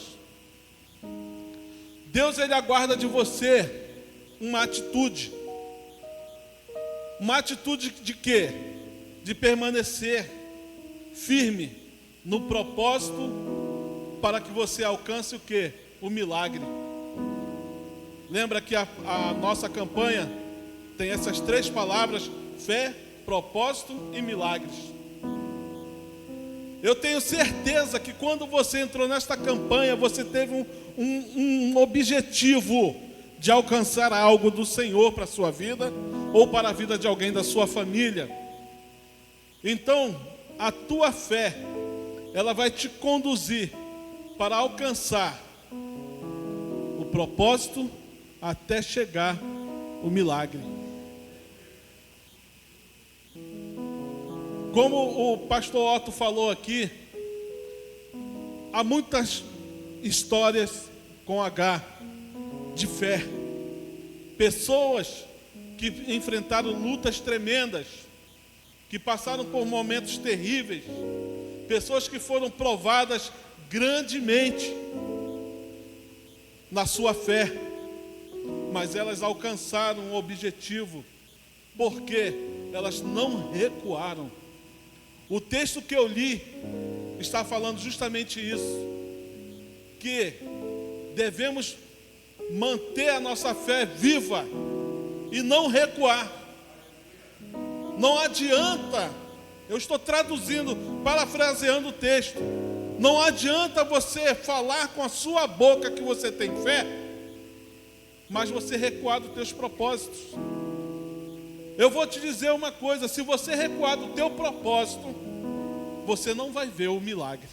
Deus ele aguarda de você uma atitude. uma atitude de quê? De permanecer firme no propósito para que você alcance o quê? O milagre. Lembra que a nossa campanha tem essas 3 palavras: fé, propósito e milagres. Eu tenho certeza que quando você entrou nesta campanha, você teve um objetivo de alcançar algo do Senhor para a sua vida ou para a vida de alguém da sua família. Então, a tua fé, ela vai te conduzir para alcançar o propósito até chegar o milagre. Como o pastor Otto falou aqui, há muitas histórias com H de fé. Pessoas que enfrentaram lutas tremendas, que passaram por momentos terríveis, pessoas que foram provadas grandemente na sua fé, mas elas alcançaram um objetivo, porque elas não recuaram. O texto que eu li está falando justamente isso, que devemos manter a nossa fé viva e não recuar. Não adianta, eu estou traduzindo, parafraseando o texto, não adianta você falar com a sua boca que você tem fé, mas você recuar dos teus propósitos. Eu vou te dizer uma coisa: se você recuar do teu propósito, você não vai ver o milagre.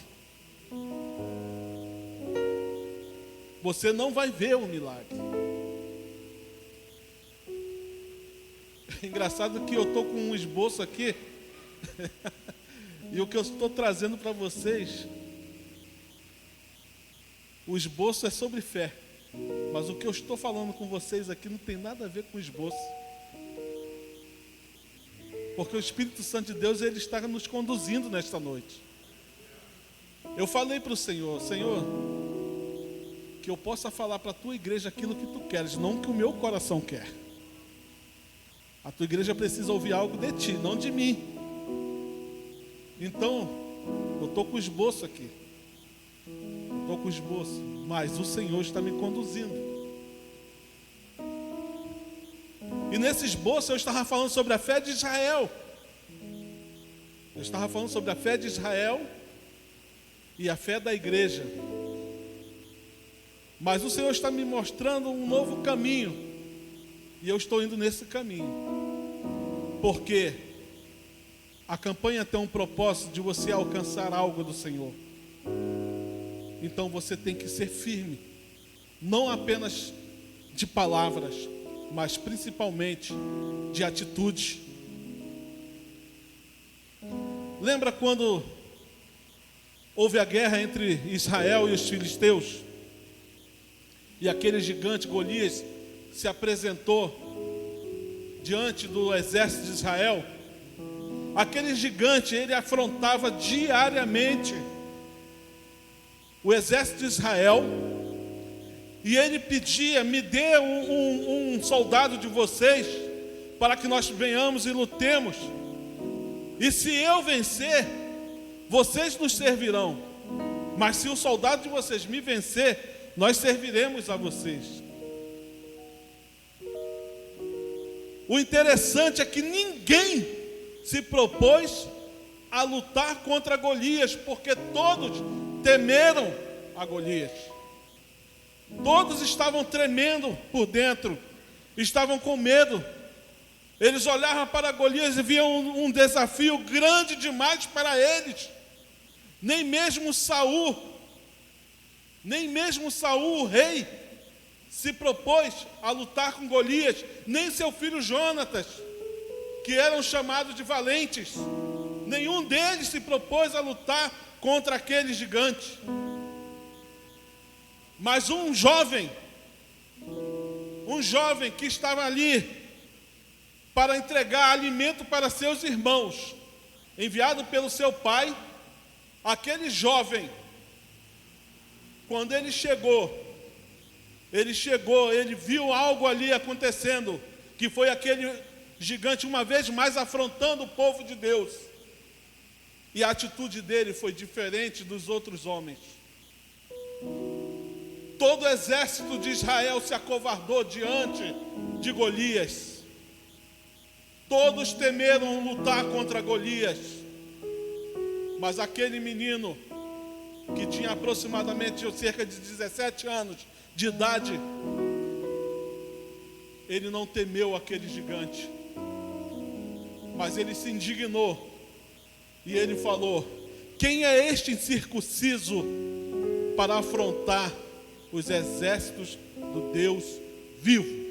Você não vai ver o milagre. É engraçado que eu estou com um esboço aqui e o que eu estou trazendo para vocês, o esboço é sobre fé, mas o que eu estou falando com vocês aqui não tem nada a ver com esboço, porque o Espírito Santo de Deus, ele está nos conduzindo nesta noite. Eu falei para o Senhor: Senhor, que eu possa falar para a tua igreja aquilo que tu queres, não que o meu coração quer. A tua igreja precisa ouvir algo de ti, não de mim. Então, eu estou com o esboço aqui. Estou com o esboço, mas o Senhor está me conduzindo. E nesse esboço eu estava falando sobre a fé de Israel. Eu estava falando sobre a fé de Israel e a fé da igreja. Mas o Senhor está me mostrando um novo caminho, e eu estou indo nesse caminho, porque a campanha tem um propósito de você alcançar algo do Senhor. Então você tem que ser firme, não apenas de palavras, mas principalmente de atitude. Lembra quando houve a guerra entre Israel e os filisteus? E aquele gigante Golias se apresentou diante do exército de Israel. Aquele gigante, ele afrontava diariamente o exército de Israel, e ele pedia: me dê um soldado de vocês, para que nós venhamos e lutemos, e se eu vencer, vocês nos servirão, mas se o soldado de vocês me vencer, nós serviremos a vocês. O interessante é que ninguém se propôs a lutar contra Golias, porque todos temeram a Golias. Todos estavam tremendo por dentro, estavam com medo. Eles olhavam para Golias e viam um desafio grande demais para eles. Nem mesmo Saul, o rei, se propôs a lutar com Golias, nem seu filho Jonatas, que eram chamados de valentes. Nenhum deles se propôs a lutar contra aquele gigante. Mas um jovem que estava ali para entregar alimento para seus irmãos, enviado pelo seu pai, aquele jovem, quando ele chegou, ele viu algo ali acontecendo, que foi aquele gigante, uma vez mais afrontando o povo de Deus. E a atitude dele foi diferente dos outros homens. Todo o exército de Israel se acovardou diante de Golias. Todos temeram lutar contra Golias. Mas aquele menino, que tinha aproximadamente cerca de 17 anos de idade, ele não temeu aquele gigante, mas ele se indignou e ele falou: quem é este incircunciso para afrontar os exércitos do Deus vivo?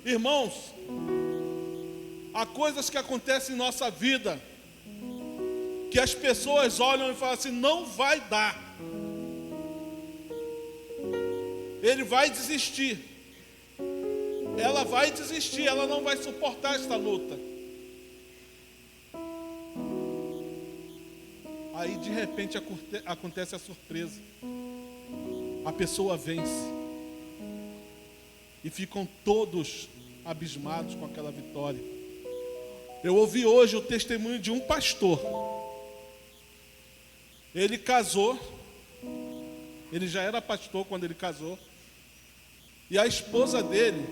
Irmãos, há coisas que acontecem em nossa vida que as pessoas olham e falam assim: não vai dar, ele vai desistir, ela vai desistir, ela não vai suportar esta luta. Aí de repente acontece a surpresa, a pessoa vence e ficam todos abismados com aquela vitória. Eu ouvi hoje o testemunho de um pastor. Ele casou, ele já era pastor quando ele casou, e a esposa dele,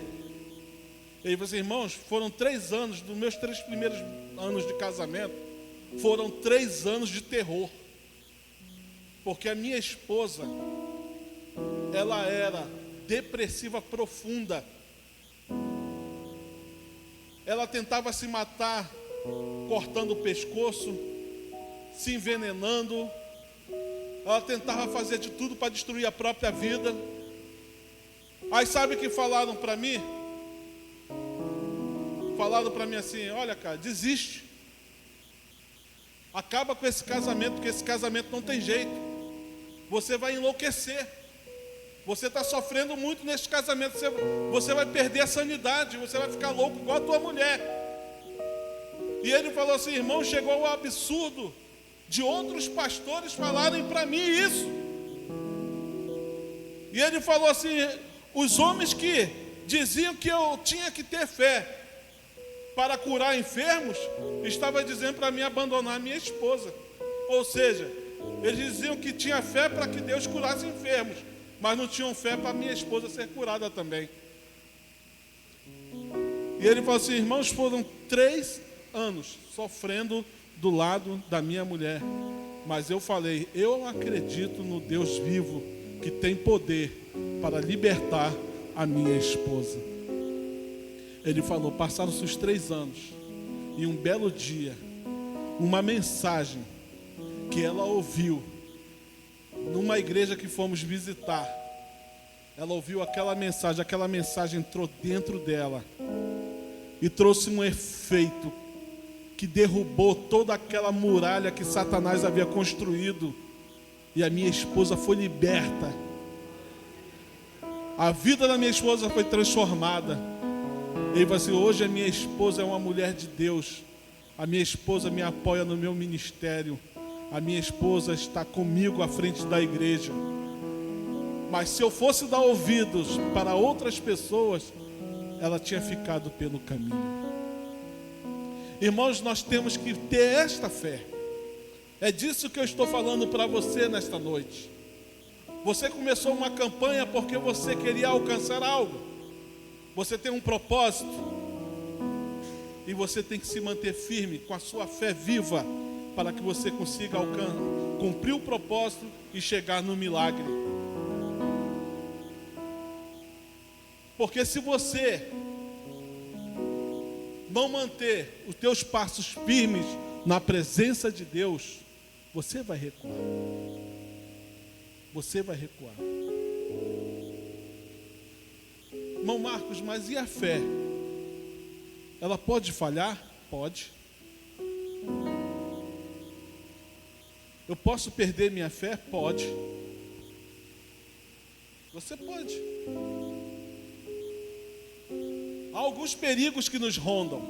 ele falou assim: irmãos, foram 3 anos, dos meus 3 primeiros anos de casamento, foram 3 anos de terror, porque a minha esposa, ela era depressiva profunda, ela tentava se matar cortando o pescoço, se envenenando, ela tentava fazer de tudo para destruir a própria vida. Aí sabe o que falaram para mim? Falaram para mim assim: olha, cara, desiste, acaba com esse casamento, porque esse casamento não tem jeito, você vai enlouquecer, você está sofrendo muito nesse casamento, você vai perder a sanidade, você vai ficar louco igual a tua mulher. E ele falou assim: irmão, chegou ao absurdo de outros pastores falarem para mim isso. E ele falou assim: os homens que diziam que eu tinha que ter fé para curar enfermos, estava dizendo para mim abandonar a minha esposa. Ou seja, eles diziam que tinha fé para que Deus curasse enfermos, mas não tinham fé para minha esposa ser curada também. E ele falou assim: irmãos, foram 3 anos sofrendo do lado da minha mulher, mas eu falei: eu acredito no Deus vivo que tem poder para libertar a minha esposa. Ele falou: passaram-se os 3 anos, e um belo dia, uma mensagem que ela ouviu numa igreja que fomos visitar, ela ouviu aquela mensagem entrou dentro dela e trouxe um efeito que derrubou toda aquela muralha que Satanás havia construído, e a minha esposa foi liberta. A vida da minha esposa foi transformada. Ele falou assim: hoje a minha esposa é uma mulher de Deus, a minha esposa me apoia no meu ministério, a minha esposa está comigo à frente da igreja. Mas se eu fosse dar ouvidos para outras pessoas, ela tinha ficado pelo caminho. Irmãos, nós temos que ter esta fé. É disso que eu estou falando para você nesta noite. Você começou uma campanha porque você queria alcançar algo. Você tem um propósito. E você tem que se manter firme com a sua fé viva, para que você consiga cumprir o propósito e chegar no milagre. Porque se você não manter os teus passos firmes na presença de Deus, você vai recuar. Você vai recuar. Irmão Marcos, mas e a fé? Ela pode falhar? Pode. Eu posso perder minha fé? Pode. Você pode. Há alguns perigos que nos rondam.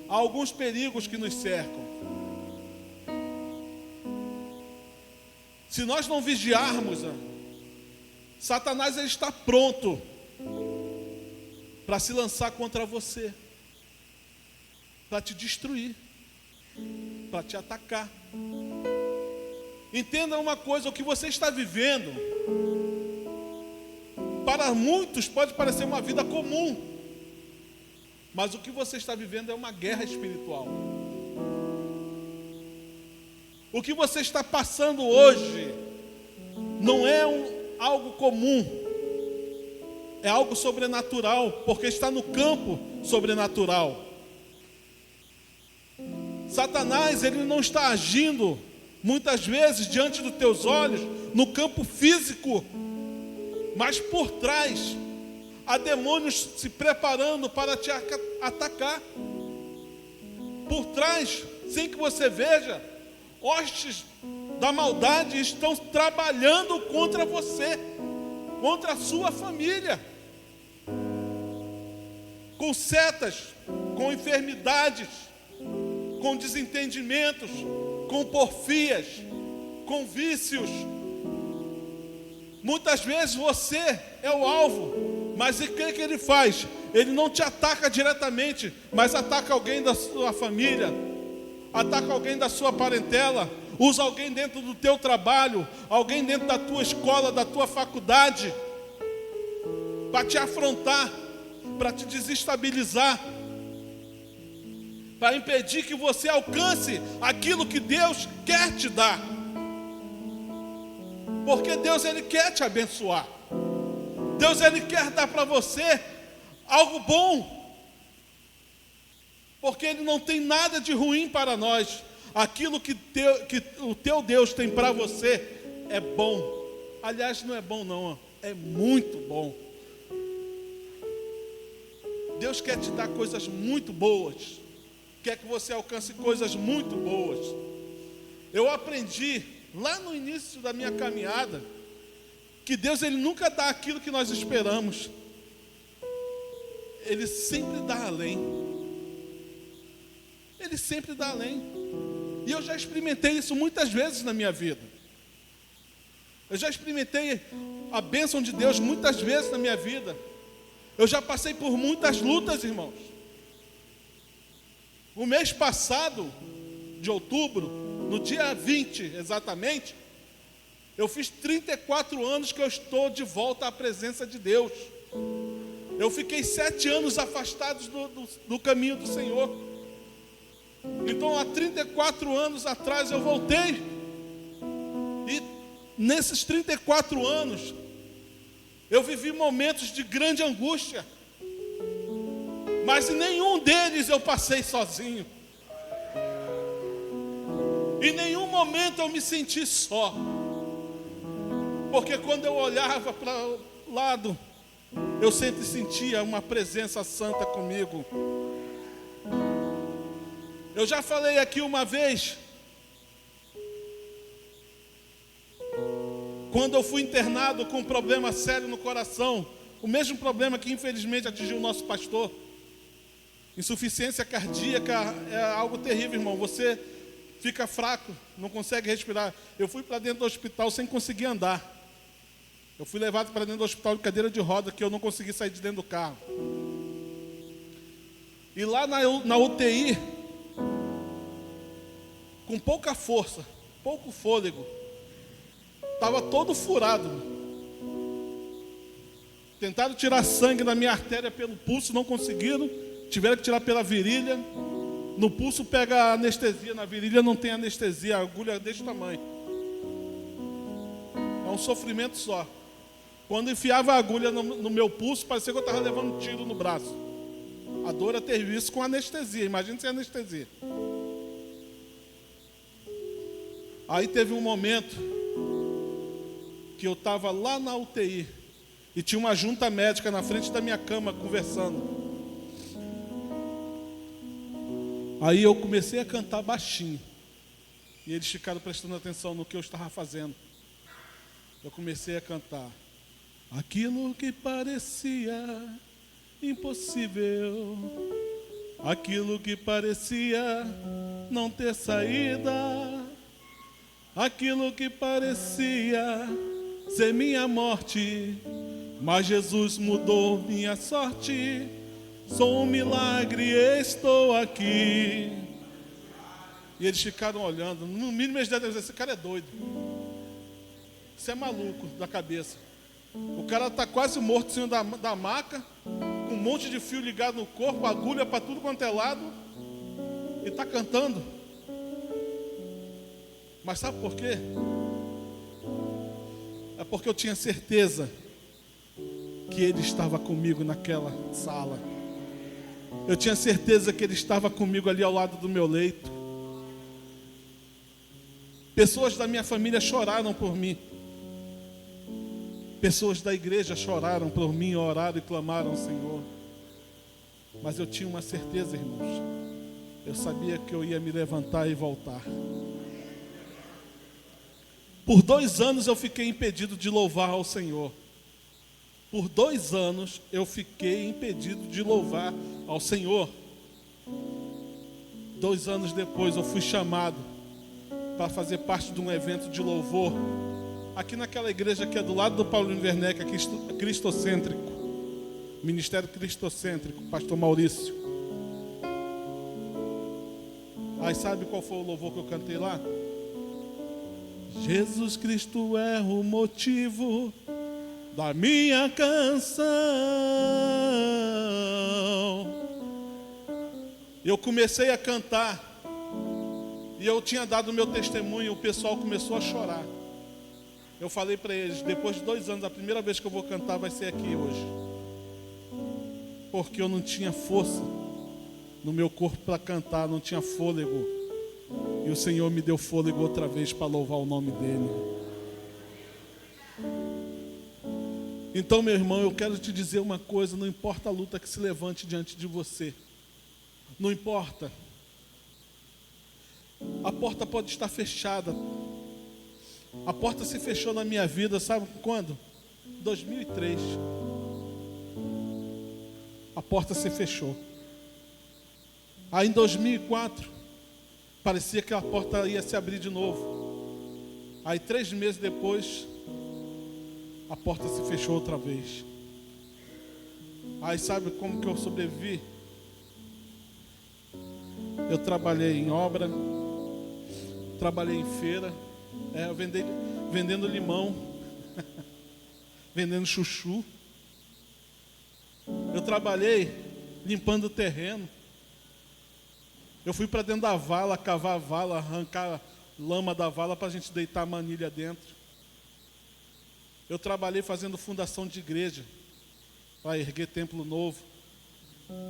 Há alguns perigos que nos cercam. Se nós não vigiarmos, Satanás ele está pronto para se lançar contra você, para te destruir, para te atacar. Entenda uma coisa: o que você está vivendo, para muitos pode parecer uma vida comum, mas o que você está vivendo é uma guerra espiritual. O que você está passando hoje não é algo comum, é algo sobrenatural, porque está no campo sobrenatural. Satanás, ele não está agindo muitas vezes diante dos teus olhos no campo físico, mas por trás há demônios se preparando para te atacar. Por trás, sem que você veja, hostes da maldade estão trabalhando contra você, contra a sua família, com setas, com enfermidades, com desentendimentos, com porfias, com vícios. Muitas vezes você é o alvo, mas o que ele faz? Ele não te ataca diretamente, mas ataca alguém da sua família, ataca alguém da sua parentela, usa alguém dentro do teu trabalho, alguém dentro da tua escola, da tua faculdade, para te afrontar, para te desestabilizar, para impedir que você alcance aquilo que Deus quer te dar. Porque Deus, ele quer te abençoar. Deus, ele quer dar para você algo bom. Porque ele não tem nada de ruim para nós. Aquilo que o teu Deus tem para você é bom. Aliás, não é bom não, é muito bom. Deus quer te dar coisas muito boas. Quer que você alcance coisas muito boas. Eu aprendi lá no início da minha caminhada que Deus, ele nunca dá aquilo que nós esperamos. Ele sempre dá além. Ele sempre dá além. E eu já experimentei isso muitas vezes na minha vida. Eu já experimentei a bênção de Deus muitas vezes na minha vida. Eu já passei por muitas lutas, irmãos. O mês passado, de outubro, no dia 20 exatamente, eu fiz 34 anos que eu estou de volta à presença de Deus. Eu fiquei 7 anos afastado do caminho do Senhor. Então, há 34 anos atrás eu voltei. E nesses 34 anos, eu vivi momentos de grande angústia. Mas em nenhum deles eu passei sozinho. Em nenhum momento eu me senti só. Porque quando eu olhava para o lado, eu sempre sentia uma presença santa comigo. Eu já falei aqui uma vez, quando eu fui internado com um problema sério no coração, o mesmo problema que infelizmente atingiu o nosso pastor. Insuficiência cardíaca é algo terrível, irmão. Você fica fraco, não consegue respirar. Eu fui para dentro do hospital sem conseguir andar. Eu fui levado para dentro do hospital de cadeira de roda, que eu não consegui sair de dentro do carro. E lá na UTI, com pouca força, pouco fôlego, estava todo furado. Tentaram tirar sangue da minha artéria pelo pulso, não conseguiram. Tiveram que tirar pela virilha. No pulso pega anestesia, na virilha não tem anestesia, a agulha é desse tamanho. É um sofrimento só. Quando enfiava a agulha no meu pulso, parecia que eu estava levando um tiro no braço. A dor é terrível, isso com anestesia, imagina sem anestesia. Aí teve um momento que eu estava lá na UTI e tinha uma junta médica na frente da minha cama conversando. Aí eu comecei a cantar baixinho. E eles ficaram prestando atenção no que eu estava fazendo. Eu comecei a cantar. Aquilo que parecia impossível, aquilo que parecia não ter saída, aquilo que parecia ser minha morte, mas Jesus mudou minha sorte. sou um milagre, estou aqui. E eles ficaram olhando. No mínimo eles devem dizer, esse cara é doido. Você é maluco da cabeça. O cara está quase morto em cima da maca, com um monte de fio ligado no corpo, agulha para tudo quanto é lado, e está cantando. Mas sabe por quê? É porque eu tinha certeza que Ele estava comigo naquela sala. Eu tinha certeza que Ele estava comigo ali ao lado do meu leito. Pessoas da minha família choraram por mim. Pessoas da igreja choraram por mim, oraram e clamaram ao Senhor. Mas eu tinha uma certeza, irmãos. Eu sabia que eu ia me levantar e voltar. Por 2 anos eu fiquei impedido de louvar ao Senhor. Por 2 anos eu fiquei impedido de louvar ao Senhor. 2 anos depois eu fui chamado para fazer parte de um evento de louvor aqui naquela igreja que é do lado do Paulinho Werneck, aqui, cristocêntrico, ministério cristocêntrico, pastor Maurício. Aí sabe qual foi o louvor que eu cantei lá? Jesus Cristo é o motivo da minha canção. Eu comecei a cantar e eu tinha dado o meu testemunho, o pessoal começou a chorar. Eu falei para eles, depois de 2 anos, a primeira vez que eu vou cantar vai ser aqui hoje. Porque eu não tinha força no meu corpo para cantar, não tinha fôlego. E o Senhor me deu fôlego outra vez para louvar o nome dEle. Então, meu irmão, eu quero te dizer uma coisa, não importa a luta que se levante diante de você. Não importa. A porta pode estar fechada. A porta se fechou na minha vida, sabe quando? 2003. A porta se fechou. Aí em 2004, parecia que a porta ia se abrir de novo. Aí 3 meses depois, a porta se fechou outra vez. Aí sabe como que eu sobrevivi? Eu trabalhei em obra, trabalhei em feira, eu vendendo limão, vendendo chuchu. Eu trabalhei limpando o terreno. Eu fui para dentro da vala, cavar a vala, arrancar a lama da vala para a gente deitar a manilha dentro. Eu trabalhei fazendo fundação de igreja, para erguer templo novo,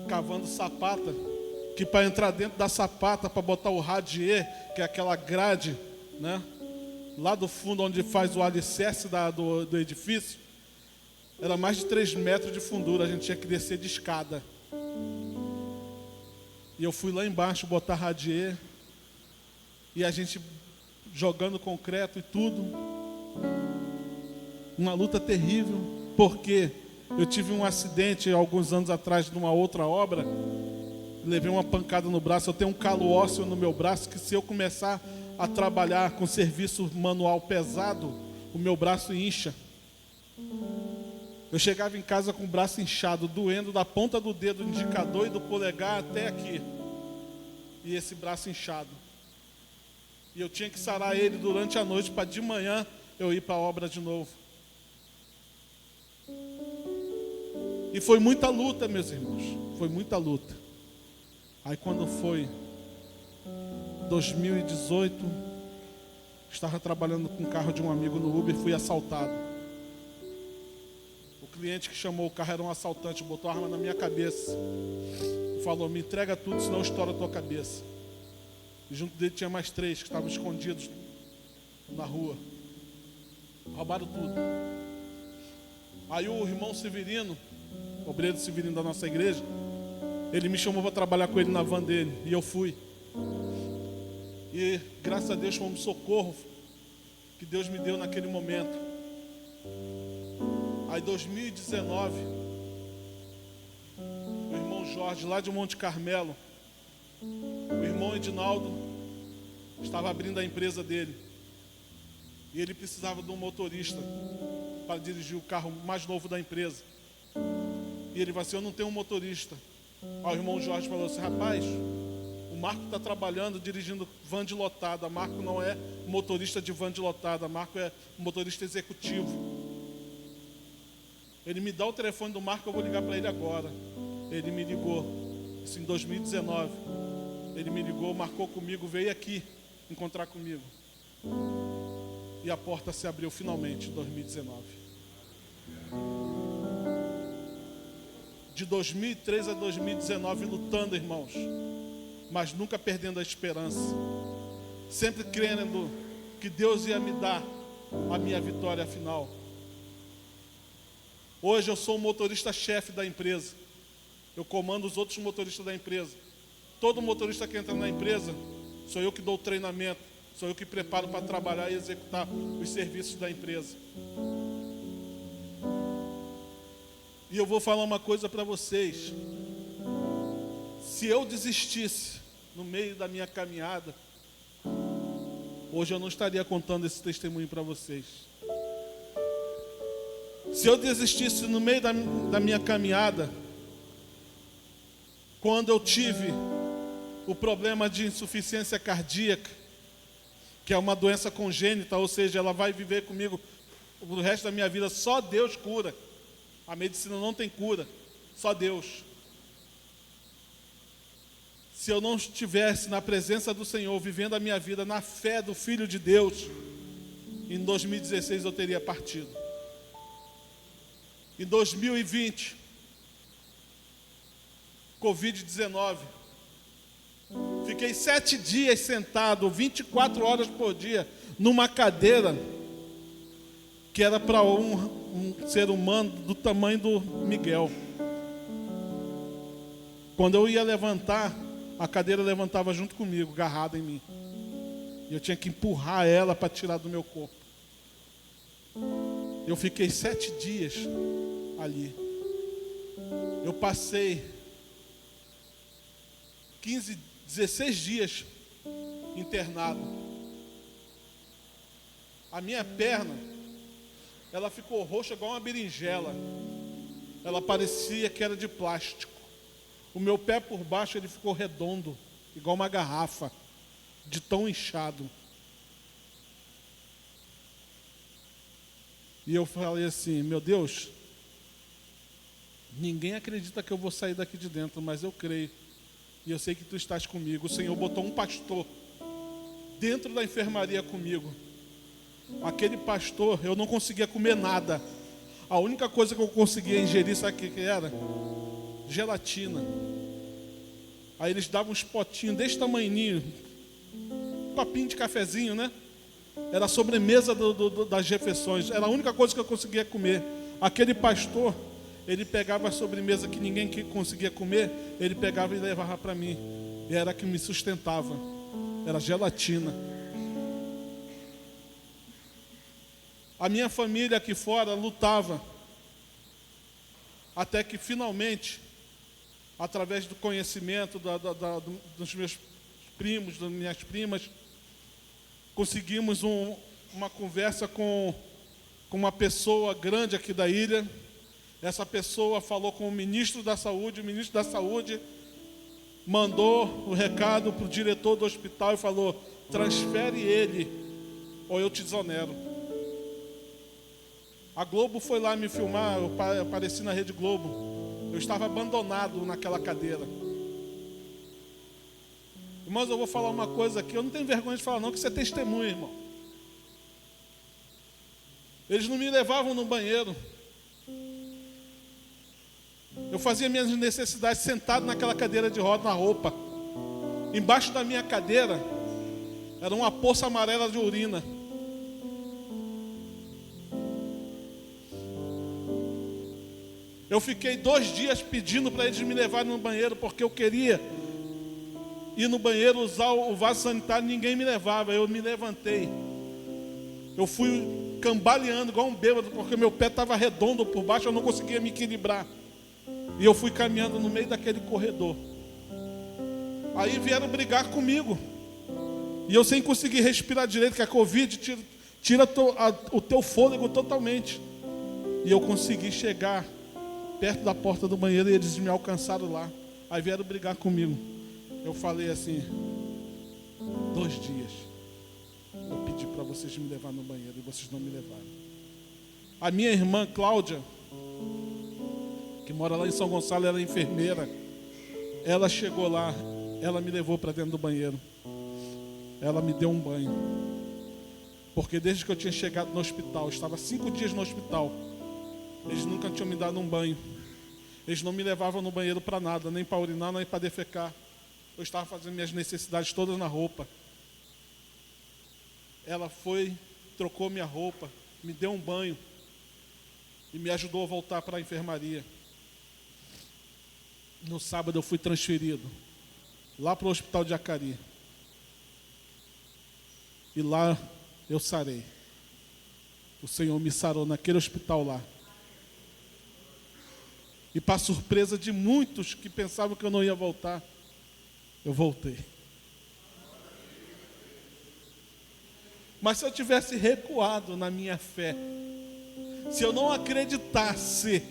cavando sapata, que para entrar dentro da sapata, para botar o radier, que é aquela grade, né? Lá do fundo onde faz o alicerce do edifício, era mais de 3 metros de fundura, a gente tinha que descer de escada. E eu fui lá embaixo botar radier, e a gente jogando concreto e tudo. Uma luta terrível, porque eu tive um acidente alguns anos atrás numa outra obra, levei uma pancada no braço. Eu tenho um calo ósseo no meu braço que, se eu começar a trabalhar com serviço manual pesado, o meu braço incha. Eu chegava em casa com o braço inchado, doendo da ponta do dedo indicador e do polegar até aqui, e esse braço inchado. E eu tinha que sarar ele durante a noite para de manhã eu ir para a obra de novo. E foi muita luta, meus irmãos, foi muita luta. Aí quando foi 2018, estava trabalhando com o carro de um amigo no Uber e fui assaltado. O cliente que chamou o carro era um assaltante, botou a arma na minha cabeça e falou: me entrega tudo, senão estoura a tua cabeça. E junto dele tinha mais 3 que estavam escondidos na rua. Roubaram tudo. Aí o irmão Severino, obreiro Severino da nossa igreja, ele me chamou para trabalhar com ele na van dele, e eu fui. E graças a Deus foi um socorro que Deus me deu naquele momento. Aí 2019, o irmão Jorge, lá de Monte Carmelo, o irmão Edinaldo estava abrindo a empresa dele, e ele precisava de um motorista para dirigir o carro mais novo da empresa. E ele falou assim: eu não tenho um motorista, Aí o irmão Jorge falou assim: rapaz, o Marco está trabalhando, dirigindo van de lotada. Marco não é motorista de van de lotada, Marco é motorista executivo. Ele me dá o telefone do Marco, eu vou ligar para ele agora. Ele me ligou, isso em 2019. Ele me ligou, marcou comigo, veio aqui encontrar comigo. E a porta se abriu finalmente em 2019. De 2003 a 2019 lutando, irmãos, mas nunca perdendo a esperança. Sempre crendo que Deus ia me dar a minha vitória final. Hoje eu sou o motorista-chefe da empresa. Eu comando os outros motoristas da empresa. Todo motorista que entra na empresa, sou eu que dou o treinamento, sou eu que preparo para trabalhar e executar os serviços da empresa. E eu vou falar uma coisa para vocês. Se eu desistisse no meio da minha caminhada, hoje eu não estaria contando esse testemunho para vocês. Se eu desistisse no meio da minha caminhada, quando eu tive o problema de insuficiência cardíaca, que é uma doença congênita, ou seja, ela vai viver comigo o resto da minha vida, só Deus cura. A medicina não tem cura, só Deus. Se eu não estivesse na presença do Senhor, vivendo a minha vida na fé do Filho de Deus, em 2016 eu teria partido. Em 2020, Covid-19, fiquei 7 dias sentado, 24 horas por dia, numa cadeira que era para um ser humano do tamanho do Miguel. Quando eu ia levantar, a cadeira levantava junto comigo, agarrada em mim. E eu tinha que empurrar ela para tirar do meu corpo. Eu fiquei 7 dias ali. Eu passei 16 dias internado. A minha perna, ela ficou roxa igual uma berinjela. Ela parecia que era de plástico. O meu pé por baixo, ele ficou redondo, igual uma garrafa, de tão inchado. E eu falei assim: meu Deus, ninguém acredita que eu vou sair daqui de dentro, mas eu creio. E eu sei que tu estás comigo. O Senhor botou um pastor dentro da enfermaria comigo. Aquele pastor, eu não conseguia comer nada. A única coisa que eu conseguia ingerir, sabe o que era? Gelatina. Aí eles davam uns potinhos desse tamanhinho, um copinho de cafezinho, né? Era a sobremesa das refeições. Era a única coisa que eu conseguia comer. Aquele pastor, ele pegava a sobremesa que ninguém conseguia comer, ele pegava e levava para mim. E era que me sustentava. Era gelatina. A minha família aqui fora lutava. Até que finalmente, através do conhecimento dos meus primos, das minhas primas, conseguimos uma conversa com uma pessoa grande aqui da ilha. Essa pessoa falou com o ministro da Saúde. O ministro da Saúde mandou o recado para o diretor do hospital e falou: transfere ele ou eu te desonero. A Globo foi lá me filmar, eu apareci na Rede Globo. Eu estava abandonado naquela cadeira. Irmãos, eu vou falar uma coisa aqui, eu não tenho vergonha de falar não, que isso é testemunho, irmão. Eles não me levavam no banheiro. Eu fazia minhas necessidades sentado naquela cadeira de roda, na roupa. Embaixo da minha cadeira era uma poça amarela de urina. Eu fiquei 2 dias pedindo para eles me levarem no banheiro, porque eu queria ir no banheiro, usar o vaso sanitário, ninguém me levava. Eu me levantei. Eu fui cambaleando igual um bêbado, porque meu pé estava redondo por baixo, eu não conseguia me equilibrar. E eu fui caminhando no meio daquele corredor. Aí vieram brigar comigo. E eu sem conseguir respirar direito, que a Covid tira o teu fôlego totalmente. E eu consegui chegar perto da porta do banheiro e eles me alcançaram lá. Aí vieram brigar comigo. Eu falei assim, 2 dias. Eu pedi para vocês me levar no banheiro e vocês não me levaram. A minha irmã Cláudia, que mora lá em São Gonçalo, ela é enfermeira. Ela chegou lá, ela me levou para dentro do banheiro. Ela me deu um banho. Porque desde que eu tinha chegado no hospital, eu estava 5 dias no hospital, eles nunca tinham me dado um banho. Eles não me levavam no banheiro para nada, nem para urinar, nem para defecar. Eu estava fazendo minhas necessidades todas na roupa. Ela foi, trocou minha roupa, me deu um banho e me ajudou a voltar para a enfermaria. No sábado eu fui transferido lá para o hospital de Acari. E lá eu sarei. O Senhor me sarou naquele hospital lá. E para surpresa de muitos que pensavam que eu não ia voltar, eu voltei. Mas se eu tivesse recuado na minha fé, se eu não acreditasse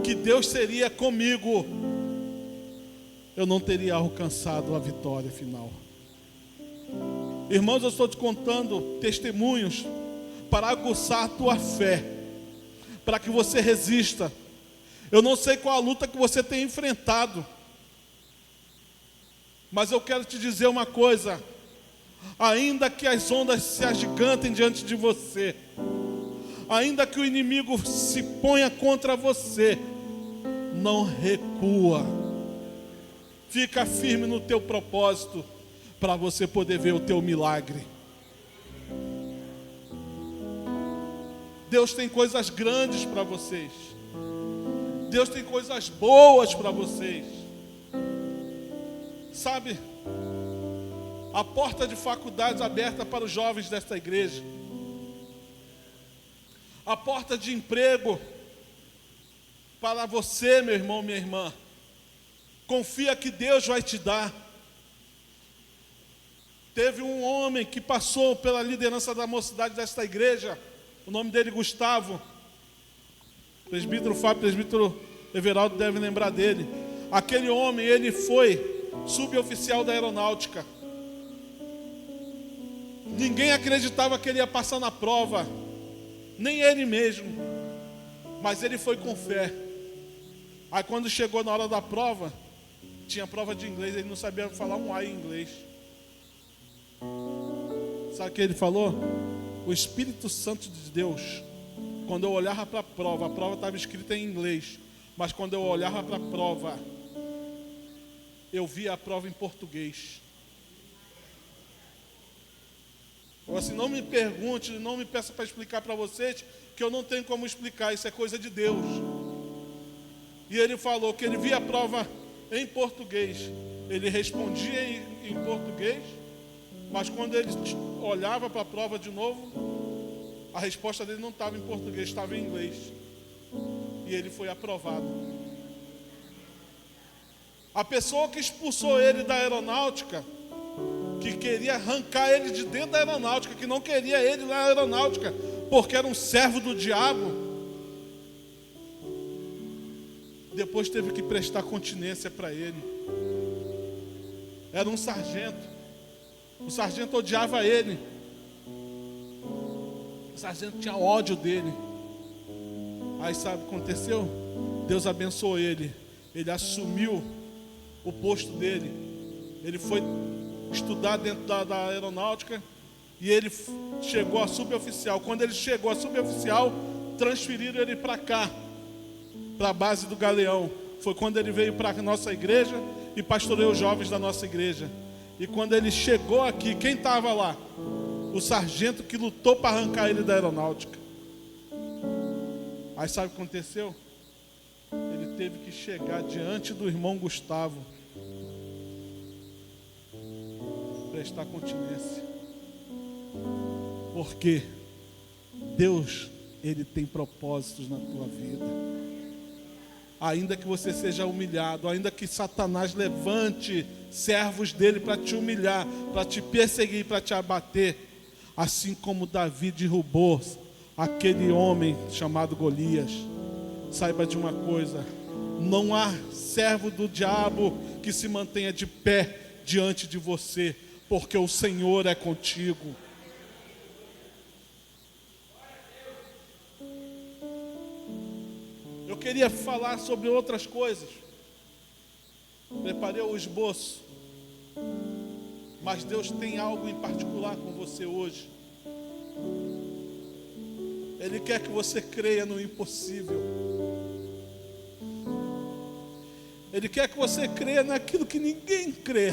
que Deus seria comigo, eu não teria alcançado a vitória final. Irmãos, eu estou te contando testemunhos para aguçar a tua fé, para que você resista. Eu não sei qual a luta que você tem enfrentado, mas eu quero te dizer uma coisa: ainda que as ondas se agigantem diante de você, ainda que o inimigo se ponha contra você, não recua. Fica firme no teu propósito, para você poder ver o teu milagre. Deus tem coisas grandes para vocês. Deus tem coisas boas para vocês. Sabe, a porta de faculdades aberta para os jovens desta igreja, a porta de emprego para você, meu irmão, minha irmã. Confia que Deus vai te dar. Teve um homem que passou pela liderança da mocidade desta igreja, o nome dele Gustavo. Presbítero Fábio, presbítero Everaldo deve lembrar dele. Aquele homem, ele foi suboficial da aeronáutica. Ninguém acreditava que ele ia passar na prova, nem ele mesmo, mas ele foi com fé. Aí quando chegou na hora da prova, tinha prova de inglês, ele não sabia falar um A em inglês. Sabe o que ele falou? O Espírito Santo de Deus, quando eu olhava para a prova estava escrita em inglês, mas quando eu olhava para a prova, eu via a prova em português. Ou assim, não me pergunte, não me peça para explicar para vocês, que eu não tenho como explicar, isso é coisa de Deus. E ele falou que ele via a prova em português, ele respondia em português, mas quando ele olhava para a prova de novo, a resposta dele não estava em português, estava em inglês. E ele foi aprovado. A pessoa que expulsou ele da aeronáutica, que queria arrancar ele de dentro da aeronáutica, que não queria ele na aeronáutica, porque era um servo do diabo, depois teve que prestar continência para ele. Era um sargento. O sargento odiava ele. O sargento tinha ódio dele. Aí sabe o que aconteceu? Deus abençoou ele. Ele assumiu o posto dele. Ele foi estudar dentro da aeronáutica e ele chegou a suboficial. Quando ele chegou a suboficial, transferiram ele para cá, para a base do Galeão. Foi quando ele veio para a nossa igreja e pastoreou os jovens da nossa igreja. E quando ele chegou aqui, quem estava lá? O sargento que lutou para arrancar ele da aeronáutica. Aí sabe o que aconteceu? Ele teve que chegar diante do irmão Gustavo, prestar continência. Porque Deus, Ele tem propósitos na tua vida. Ainda que você seja humilhado, ainda que Satanás levante servos dele para te humilhar, para te perseguir, para te abater, assim como Davi derrubou aquele homem chamado Golias, saiba de uma coisa: Não há servo do diabo que se mantenha de pé diante de você, porque o Senhor é contigo. Eu queria falar sobre outras coisas. Preparei o esboço. Mas Deus tem algo em particular com você hoje. Ele quer que você creia no impossível. Ele quer que você creia naquilo que ninguém crê.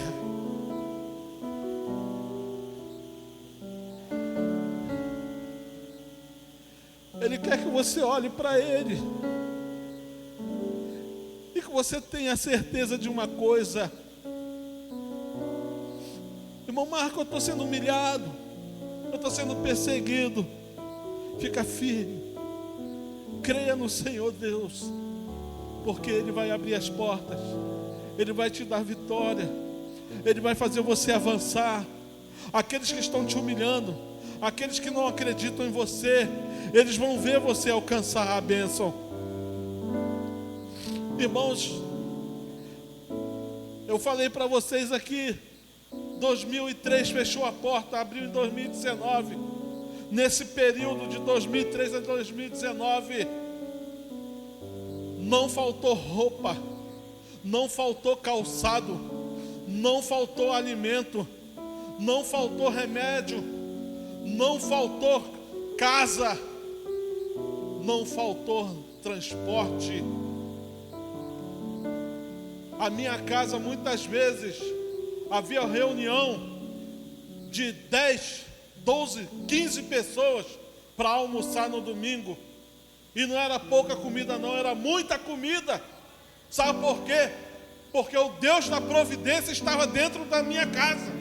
Ele quer que você olhe para Ele e que você tenha certeza de uma coisa. Irmão Marco, eu estou sendo humilhado, eu estou sendo perseguido. Fica firme, creia no Senhor Deus, porque Ele vai abrir as portas, Ele vai te dar vitória, Ele vai fazer você avançar. Aqueles que estão te humilhando, aqueles que não acreditam em você, eles vão ver você alcançar a bênção. Irmãos, eu falei para vocês aqui, 2003 fechou a porta, abriu em 2019. Nesse período de 2003 a 2019, não faltou roupa, não faltou calçado, não faltou alimento, não faltou remédio, não faltou casa, não faltou transporte. A minha casa, muitas vezes, havia reunião de 10, 12, 15 pessoas para almoçar no domingo. E não era pouca comida não, era muita comida. Sabe por quê? Porque o Deus da providência estava dentro da minha casa.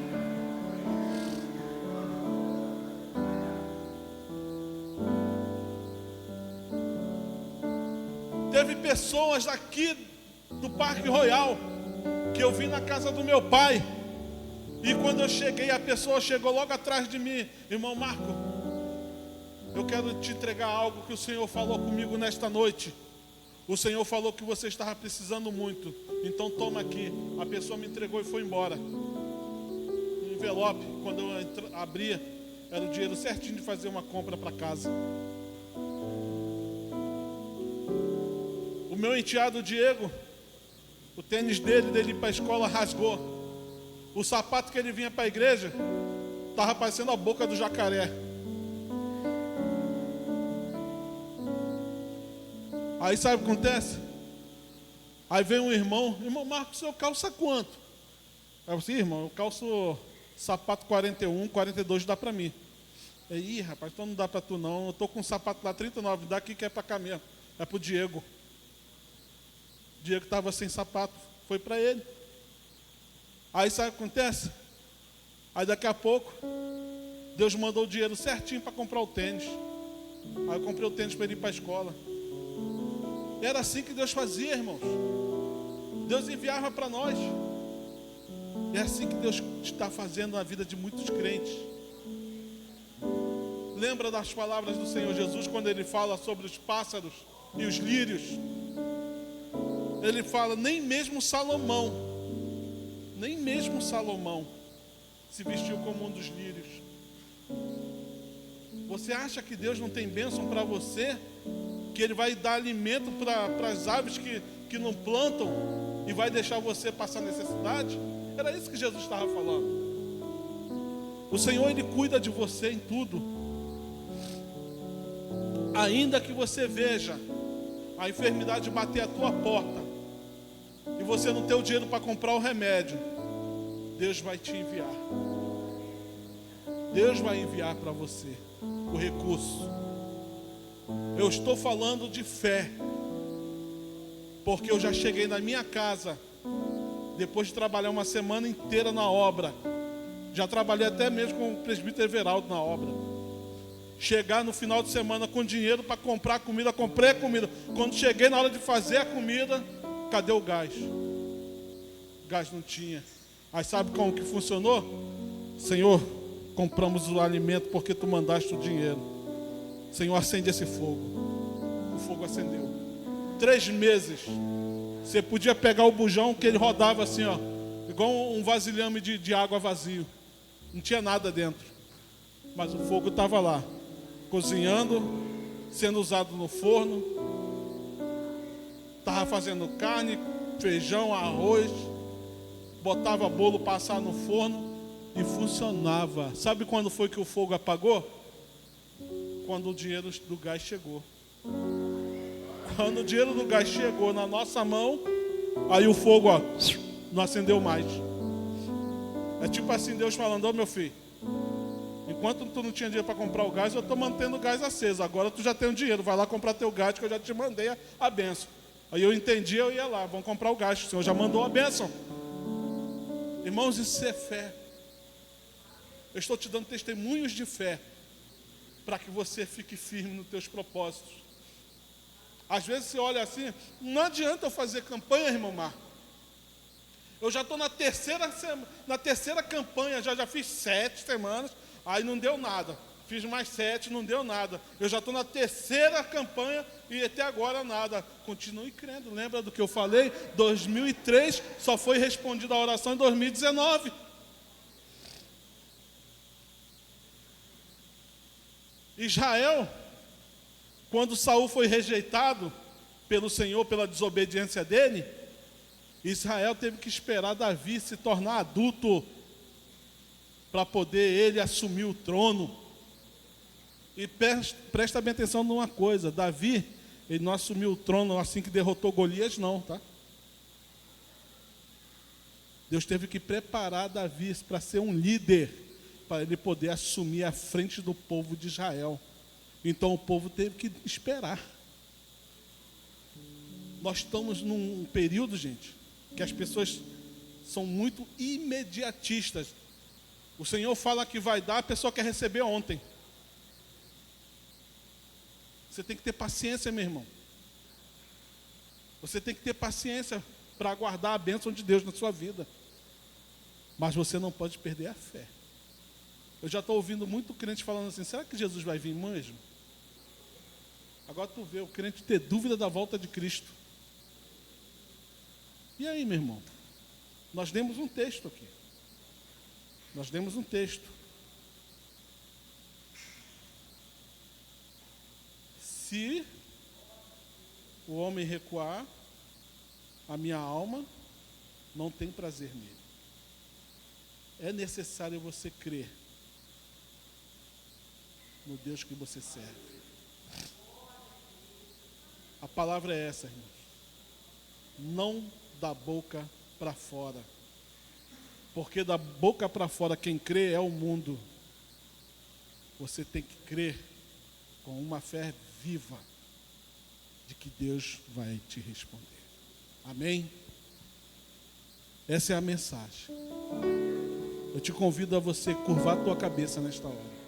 Teve pessoas aqui do Parque Royal que eu vi na casa do meu pai. E quando eu cheguei, a pessoa chegou logo atrás de mim. Irmão Marco, eu quero te entregar algo que o Senhor falou comigo nesta noite. O Senhor falou que você estava precisando muito. Então toma aqui. A pessoa me entregou e foi embora. Um envelope, quando eu abria, era o dinheiro certinho de fazer uma compra para casa. O meu enteado Diego, o tênis dele ir para a escola rasgou. O sapato que ele vinha para a igreja estava parecendo a boca do jacaré. Aí sabe o que acontece? Aí vem um irmão Marcos, o senhor calça quanto? Aí eu falei assim, irmão, eu calço sapato 41, 42 dá para mim. Ih, rapaz, então não dá para tu não. Eu estou com um sapato lá 39, dá aqui que é para cá mesmo. É para o Diego. O Diego estava sem sapato, foi para ele. Aí sabe o que acontece? Aí daqui a pouco, Deus mandou o dinheiro certinho para comprar o tênis. Aí eu comprei o tênis para ele ir para a escola. E era assim que Deus fazia, irmãos. Deus enviava para nós. E é assim que Deus está fazendo na vida de muitos crentes. Lembra das palavras do Senhor Jesus quando Ele fala sobre os pássaros e os lírios? Ele fala, nem mesmo Salomão se vestiu como um dos lírios. Você acha que Deus não tem bênção para você? Que Ele vai dar alimento para as aves que não plantam e vai deixar você passar necessidade? Era isso que Jesus estava falando. O Senhor, Ele cuida de você em tudo. Ainda que você veja a enfermidade bater a tua porta e você não ter o dinheiro para comprar o remédio, Deus vai te enviar. Deus vai enviar para você o recurso. Eu estou falando de fé, porque eu já cheguei na minha casa, depois de trabalhar uma semana inteira na obra. Já trabalhei até mesmo com o presbítero Everaldo na obra. Chegar no final de semana com dinheiro para comprar comida, comprei a comida. Quando cheguei na hora de fazer a comida, cadê o gás? O gás não tinha. Aí sabe como que funcionou? Senhor, compramos o alimento porque Tu mandaste o dinheiro. Senhor, acende esse fogo. O fogo acendeu. 3 meses Você podia pegar o bujão que ele rodava assim, ó, igual um vasilhame de água vazio. Não tinha nada dentro. Mas o fogo estava lá, cozinhando, sendo usado no forno. Estava fazendo carne, feijão, arroz. Botava bolo, passar no forno e funcionava. Sabe quando foi que o fogo apagou? Quando o dinheiro do gás chegou. Quando o dinheiro do gás chegou na nossa mão, aí o fogo, ó, não acendeu mais. É tipo assim, Deus falando: ô meu filho, enquanto tu não tinha dinheiro para comprar o gás, eu estou mantendo o gás aceso. Agora tu já tem o dinheiro, vai lá comprar teu gás, que eu já te mandei a bênção. Aí eu entendi, eu ia lá, vamos comprar o gás, o Senhor já mandou a bênção. Irmãos, isso é fé. Eu estou te dando testemunhos de fé, para que você fique firme nos teus propósitos. Às vezes você olha assim, não adianta eu fazer campanha, irmão Marco. Eu já estou na terceira campanha, já fiz 7 semanas, aí não deu nada. Fiz mais 7, não deu nada. Eu já estou na 3ª campanha e até agora nada. Continue crendo. Lembra do que eu falei? 2003 só foi respondida a oração em 2019. Israel, quando Saul foi rejeitado pelo Senhor pela desobediência dele, Israel teve que esperar Davi se tornar adulto para poder ele assumir o trono. E presta bem atenção numa coisa: Davi, ele não assumiu o trono assim que derrotou Golias, não, tá? Deus teve que preparar Davi para ser um líder, para ele poder assumir a frente do povo de Israel. Então o povo teve que esperar. Nós estamos num período, gente, que as pessoas são muito imediatistas. O Senhor fala que vai dar, a pessoa quer receber ontem. Você tem que ter paciência, meu irmão. Você tem que ter paciência para aguardar a bênção de Deus na sua vida. Mas você não pode perder a fé. Eu já estou ouvindo muito crente falando assim: será que Jesus vai vir mesmo? Agora tu vê o crente ter dúvida da volta de Cristo. E aí, meu irmão? Nós demos um texto aqui. Nós demos um texto. Se o homem recuar, a minha alma não tem prazer nele. É necessário você crer no Deus que você serve. A palavra é essa, irmãos. Não da boca para fora. Porque da boca para fora quem crê é o mundo. Você tem que crer com uma fé viva de que Deus vai te responder. Amém? Essa é a mensagem. Eu te convido a você curvar a tua cabeça nesta hora.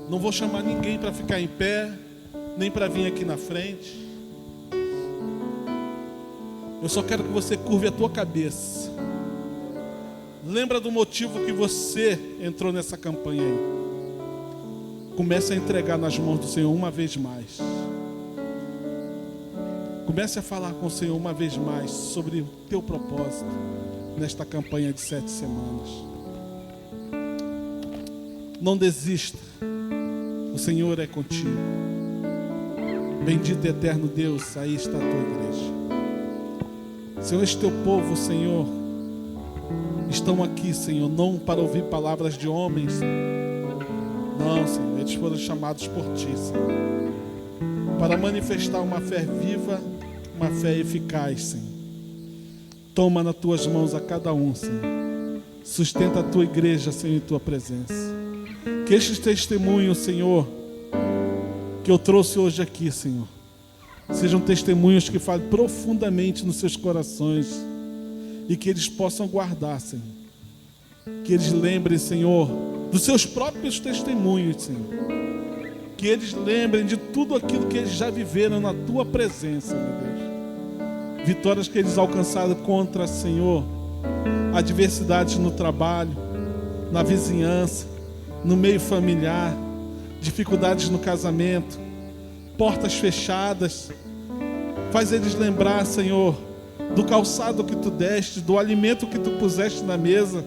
Não vou chamar ninguém para ficar em pé, nem para vir aqui na frente. Eu só quero que você curve a tua cabeça. Lembra do motivo que você entrou nessa campanha aí. Comece a entregar nas mãos do Senhor uma vez mais. Comece a falar com o Senhor uma vez mais sobre o teu propósito nesta campanha de 7 semanas. Não desista. O Senhor é contigo. Bendito e eterno Deus, aí está a tua igreja. Senhor, este teu povo, Senhor, estão aqui, Senhor, não para ouvir palavras de homens. Não, Senhor, eles foram chamados por Ti, Senhor, para manifestar uma fé viva, uma fé eficaz, Senhor. Toma nas Tuas mãos a cada um, Senhor. Sustenta a Tua igreja, Senhor, em Tua presença. Que estes testemunhos, Senhor, que eu trouxe hoje aqui, Senhor, sejam testemunhos que falem profundamente nos seus corações e que eles possam guardar, Senhor. Que eles lembrem, Senhor, dos seus próprios testemunhos, Senhor. Que eles lembrem de tudo aquilo que eles já viveram na Tua presença, meu Deus. Vitórias que eles alcançaram contra, Senhor, adversidades no trabalho, na vizinhança, no meio familiar, dificuldades no casamento, portas fechadas, Faz eles lembrar, Senhor, do calçado que Tu deste, do alimento que Tu puseste na mesa.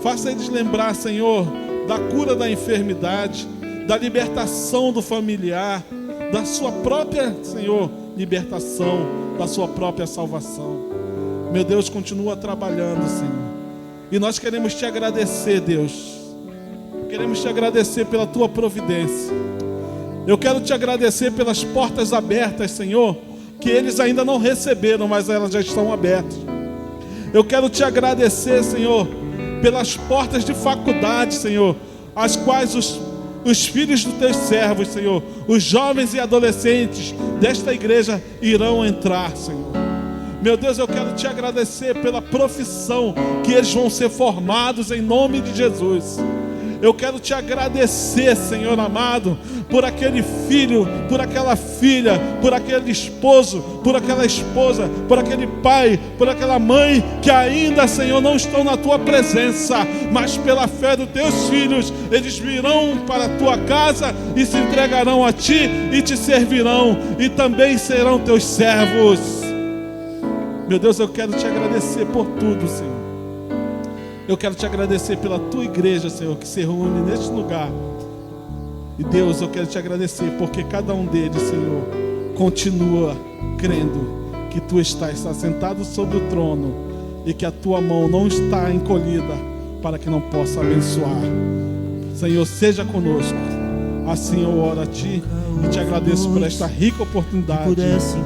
Faça eles lembrar, Senhor, da cura da enfermidade, da libertação do familiar, da sua própria, Senhor, libertação, da sua própria salvação. Meu Deus, continua trabalhando, Senhor. E nós queremos Te agradecer, Deus. Queremos Te agradecer pela Tua providência. Eu quero Te agradecer pelas portas abertas, Senhor, que eles ainda não receberam, mas elas já estão abertas. Eu quero Te agradecer, Senhor, pelas portas de faculdade, Senhor, as quais os filhos dos Teus servos, Senhor, os jovens e adolescentes desta igreja irão entrar, Senhor. Meu Deus, eu quero Te agradecer pela profissão que eles vão ser formados em nome de Jesus. Eu quero Te agradecer, Senhor amado, por aquele filho, por aquela filha, por aquele esposo, por aquela esposa, por aquele pai, por aquela mãe que ainda, Senhor, não estão na Tua presença, mas pela fé dos Teus filhos, eles virão para a Tua casa e se entregarão a Ti e Te servirão e também serão Teus servos. Meu Deus, eu quero Te agradecer por tudo, Senhor. Eu quero Te agradecer pela Tua igreja, Senhor, que se reúne neste lugar. E Deus, eu quero Te agradecer porque cada um deles, Senhor, continua crendo que Tu estás assentado sobre o trono e que a Tua mão não está encolhida para que não possa abençoar. Senhor, seja conosco. Assim eu oro a Ti e Te agradeço por esta rica oportunidade,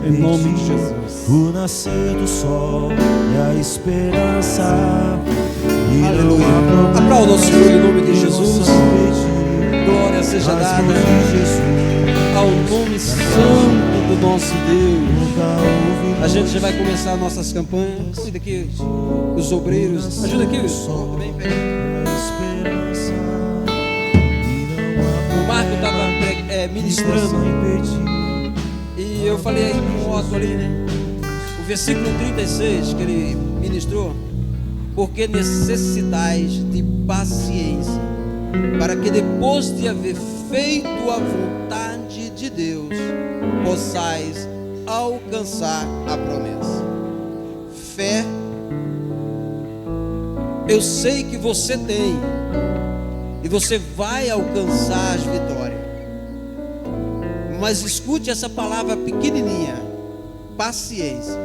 em nome de Jesus. O nascer do sol e a esperança. Aleluia. Aplauda o Senhor em nome de Jesus. Glória seja dada ao nome santo do nosso Deus. A gente já vai começar nossas campanhas. Cuida aqui, os obreiros. Ajuda aqui, bem perto. O Marco estava ministrando e eu falei aí com o Otto ali, né? O versículo 36 que ele ministrou. Porque necessitais de paciência, para que depois de haver feito a vontade de Deus, possais alcançar a promessa. Fé, eu sei que você tem, e você vai alcançar as vitórias. Mas escute essa palavra pequenininha: paciência.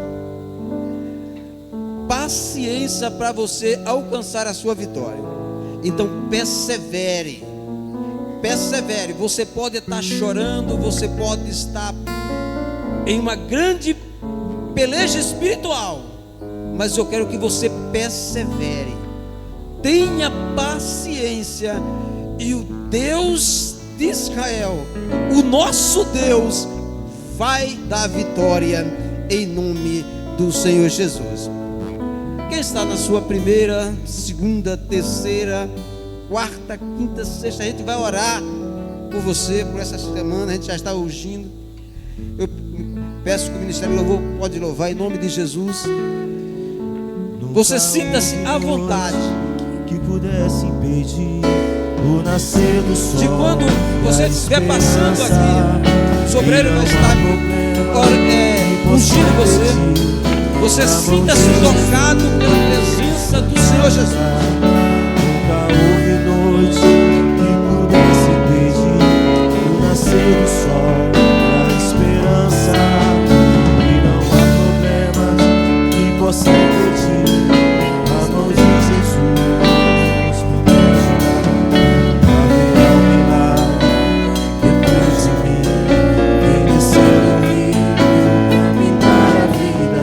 Paciência para você alcançar a sua vitória. Então persevere. Persevere. Você pode estar chorando, você pode estar em uma grande peleja espiritual, mas eu quero que você persevere. Tenha paciência, e o Deus de Israel, o nosso Deus, vai dar vitória em nome do Senhor Jesus. Quem está na sua primeira, segunda, terceira, quarta, quinta, sexta, a gente vai orar por você, por essa semana, a gente já está ungindo. Eu peço que o Ministério do Louvor pode louvar em nome de Jesus. Você sinta-se à vontade. Que pudesse impedir o nascer do sol. De quando você estiver passando aqui, o sobreiro vai estar ungindo você. Você sinta-se tocado pela presença do Senhor Jesus. Nunca houve noite que pudesse impedir o nascer do sol e a esperança. E não há problema que possa impedir a mão de Jesus. Haverá um milagre depois de mim, vem descendo em mim, me dar a vida.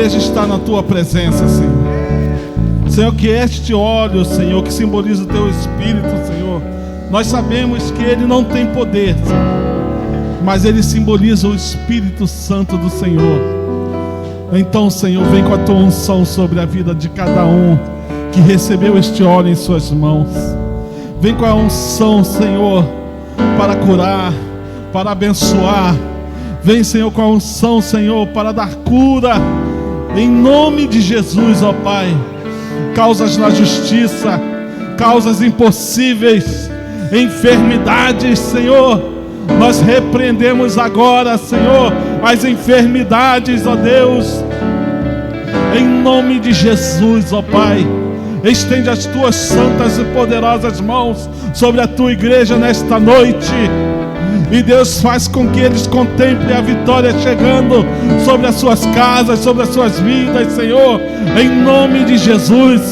igreja está na tua presença, Senhor. Senhor, que este óleo, Senhor, que simboliza o teu Espírito, Senhor, nós sabemos que ele não tem poder, Senhor, mas ele simboliza o Espírito Santo do Senhor. Então, Senhor, vem com a tua unção sobre a vida de cada um que recebeu este óleo em suas mãos. Vem com a unção, Senhor, para curar, para abençoar. Vem, Senhor, com a unção, Senhor, para dar cura, em nome de Jesus, ó Pai. Causas na justiça, causas impossíveis, enfermidades, Senhor, nós repreendemos agora, Senhor, as enfermidades, ó Deus, em nome de Jesus, ó Pai. Estende as tuas santas e poderosas mãos sobre a tua igreja nesta noite. E Deus, faz com que eles contemplem a vitória chegando sobre as suas casas, sobre as suas vidas, Senhor. Em nome de Jesus,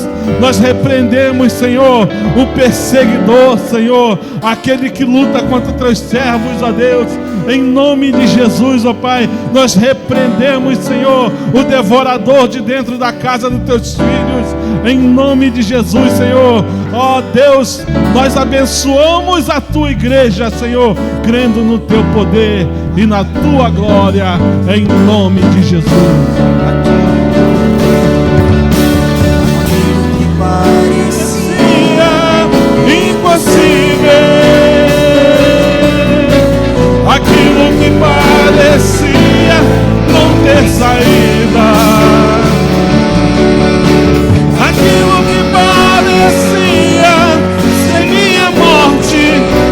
nós repreendemos, Senhor, o perseguidor, Senhor, aquele que luta contra teus servos, ó Deus. Em nome de Jesus, ó Pai, nós repreendemos, Senhor, o devorador de dentro da casa dos teus filhos. Em nome de Jesus, Senhor, ó Deus, nós abençoamos a tua igreja, Senhor, crendo no teu poder e na tua glória, em nome de Jesus. Aquilo que parecia Impossível, aquilo que parecia não ter saída, aquilo que parecia ser minha morte,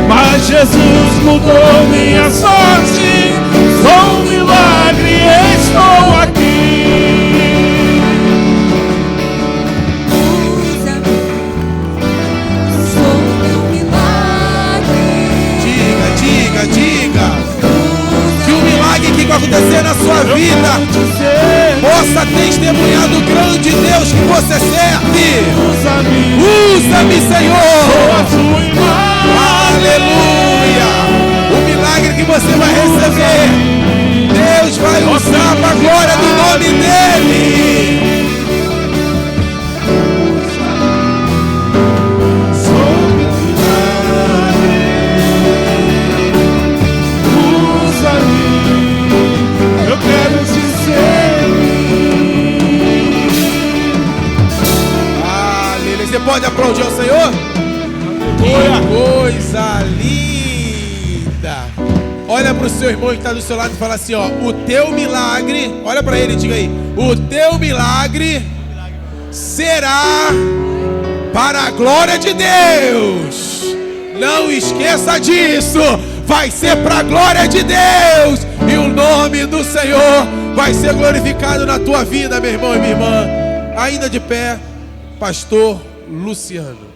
mas Jesus mudou minha sorte. Sou um milagre, estou aqui. Diga que o milagre que vai acontecer na sua vida possa testemunhar do grande Deus que você serve. Usa-me, Senhor. Aleluia. O milagre que você vai receber, Deus vai usar para a glória do nome dele. Eu quero te Aleluia. Você pode aplaudir ao Senhor? Que coisa linda. Olha para o seu irmão que está do seu lado e fala assim, ó: o teu milagre, olha para ele e diga aí: o teu milagre será para a glória de Deus. Não esqueça disso. Vai ser para a glória de Deus, e o nome do Senhor vai ser glorificado na tua vida, meu irmão e minha irmã. Ainda de pé, pastor Luciano.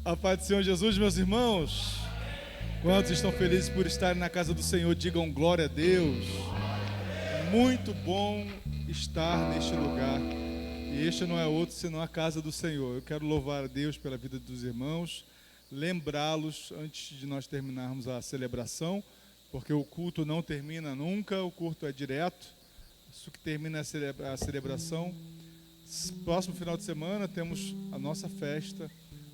A paz do Senhor Jesus, meus irmãos. Quantos estão felizes por estarem na casa do Senhor, digam glória a Deus. Muito bom estar neste lugar. E este não é outro senão a casa do Senhor. Eu quero louvar a Deus pela vida dos irmãos, lembrá-los antes de nós terminarmos a celebração, porque o culto não termina nunca, o culto é direto. Isso que termina a celebração. Próximo final de semana temos a nossa festa,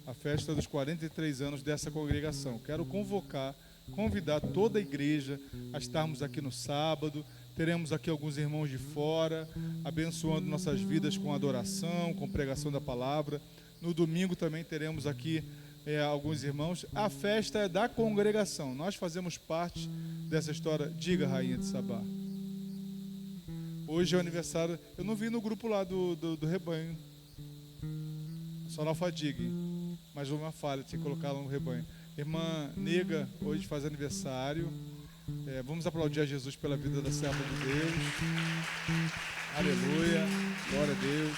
a festa dos 43 anos dessa congregação. Quero convidar toda a igreja a estarmos aqui no sábado. Teremos aqui alguns irmãos de fora, abençoando nossas vidas com adoração, com pregação da palavra. No domingo também teremos aqui alguns irmãos. A festa é da congregação. Nós fazemos parte dessa história. Diga, Rainha de Sabá. Hoje é o aniversário. Eu não vi no grupo lá do rebanho. Só na Alfadigue. Mas uma falha, tinha que colocar lá no rebanho. Irmã Nega, hoje faz aniversário. Vamos aplaudir a Jesus pela vida da serva de Deus. Aleluia, glória a Deus.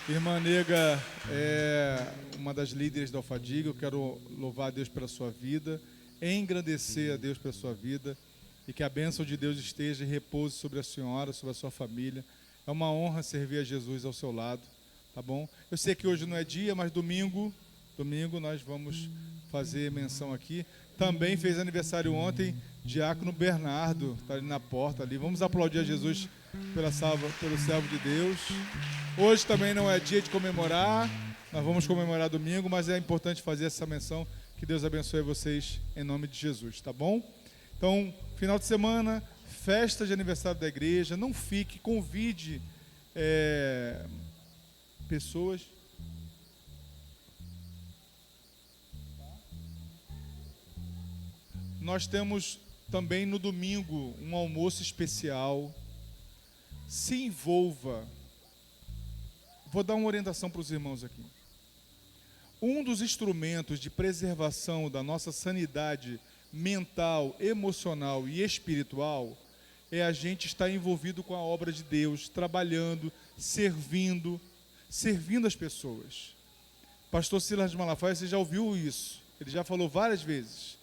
Irmã Nega é uma das líderes da Alfadiga. Eu quero louvar a Deus pela sua vida, engrandecer a Deus pela sua vida, e que a bênção de Deus esteja e repouse sobre a senhora, sobre a sua família. É uma honra servir a Jesus ao seu lado, tá bom? Eu sei que hoje não é dia, mas domingo Domingo nós vamos fazer menção aqui. Também fez aniversário ontem Diácono Bernardo, está ali na porta ali. Vamos aplaudir a Jesus pelo servo de Deus. Hoje também não é dia de comemorar, nós vamos comemorar domingo, mas é importante fazer essa menção. Que Deus abençoe vocês em nome de Jesus, tá bom? Então, final de semana, festa de aniversário da igreja, não fique, convide pessoas. Nós temos também no domingo um almoço especial. Se envolva. Vou dar uma orientação para os irmãos aqui. Um dos instrumentos de preservação da nossa sanidade mental, emocional e espiritual é a gente estar envolvido com a obra de Deus, trabalhando, servindo as pessoas. Pastor Silas de Malafaia, você já ouviu isso? Ele já falou várias vezes.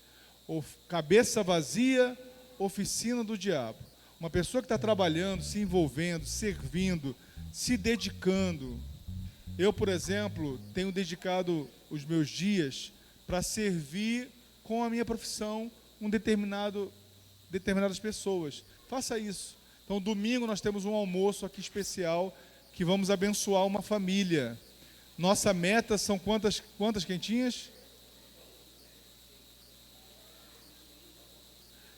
Cabeça vazia, oficina do diabo. Uma pessoa que está trabalhando, se envolvendo, servindo, se dedicando. Eu, por exemplo, tenho dedicado os meus dias para servir com a minha profissão determinadas pessoas. Faça isso. Então, domingo nós temos um almoço aqui especial que vamos abençoar uma família. Nossa meta são quantas quentinhas?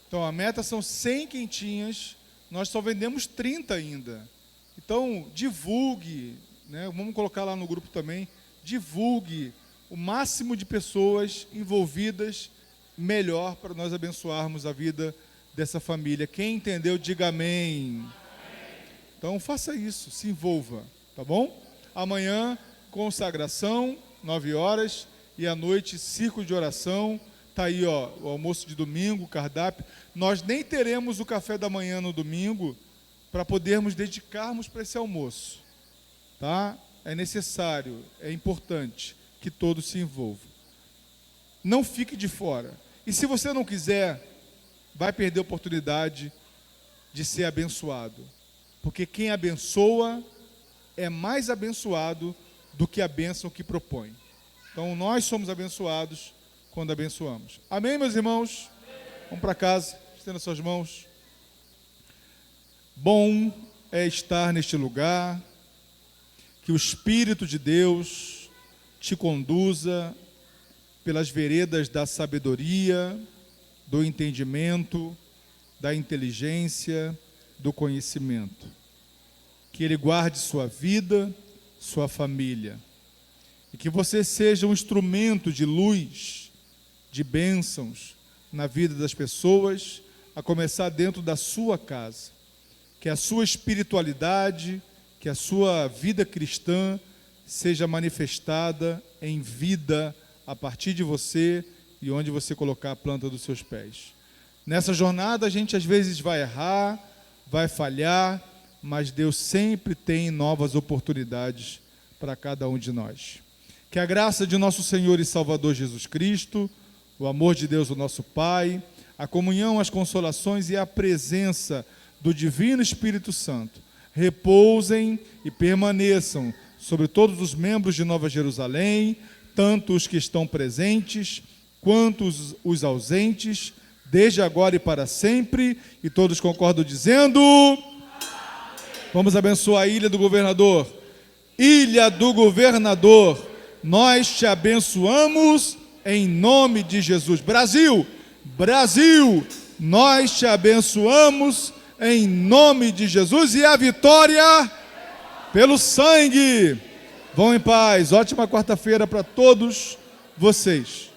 Então, a meta são 100 quentinhas, nós só vendemos 30 ainda. Então, divulgue, né? Vamos colocar lá no grupo também, divulgue o máximo de pessoas envolvidas, melhor para nós abençoarmos a vida dessa família. Quem entendeu, diga amém. Então, faça isso, se envolva, tá bom? Amanhã, consagração, 9 horas, e à noite, círculo de oração. Está aí, ó, o almoço de domingo, o cardápio. Nós nem teremos o café da manhã no domingo para podermos dedicarmos para esse almoço. Tá? É necessário, é importante que todos se envolvam. Não fique de fora. E se você não quiser, vai perder a oportunidade de ser abençoado. Porque quem abençoa é mais abençoado do que a bênção que propõe. Então, nós somos abençoados quando abençoamos. Amém, meus irmãos? Vamos para casa, estenda suas mãos. Bom é estar neste lugar, que o Espírito de Deus te conduza pelas veredas da sabedoria, do entendimento, da inteligência, do conhecimento. Que Ele guarde sua vida, sua família. E que você seja um instrumento de luz, de bênçãos na vida das pessoas, a começar dentro da sua casa. Que a sua espiritualidade, que a sua vida cristã seja manifestada em vida a partir de você e onde você colocar a planta dos seus pés. Nessa jornada a gente às vezes vai errar, vai falhar, mas Deus sempre tem novas oportunidades para cada um de nós. Que a graça de nosso Senhor e Salvador Jesus Cristo, o amor de Deus, o nosso Pai, a comunhão, as consolações e a presença do Divino Espírito Santo repousem e permaneçam sobre todos os membros de Nova Jerusalém, tanto os que estão presentes quanto os ausentes, desde agora e para sempre. E todos concordam dizendo: vamos abençoar a Ilha do Governador. Ilha do Governador, nós te abençoamos em nome de Jesus. Brasil, Brasil, nós te abençoamos em nome de Jesus. E a vitória pelo sangue. Vão em paz. Ótima quarta-feira para todos vocês.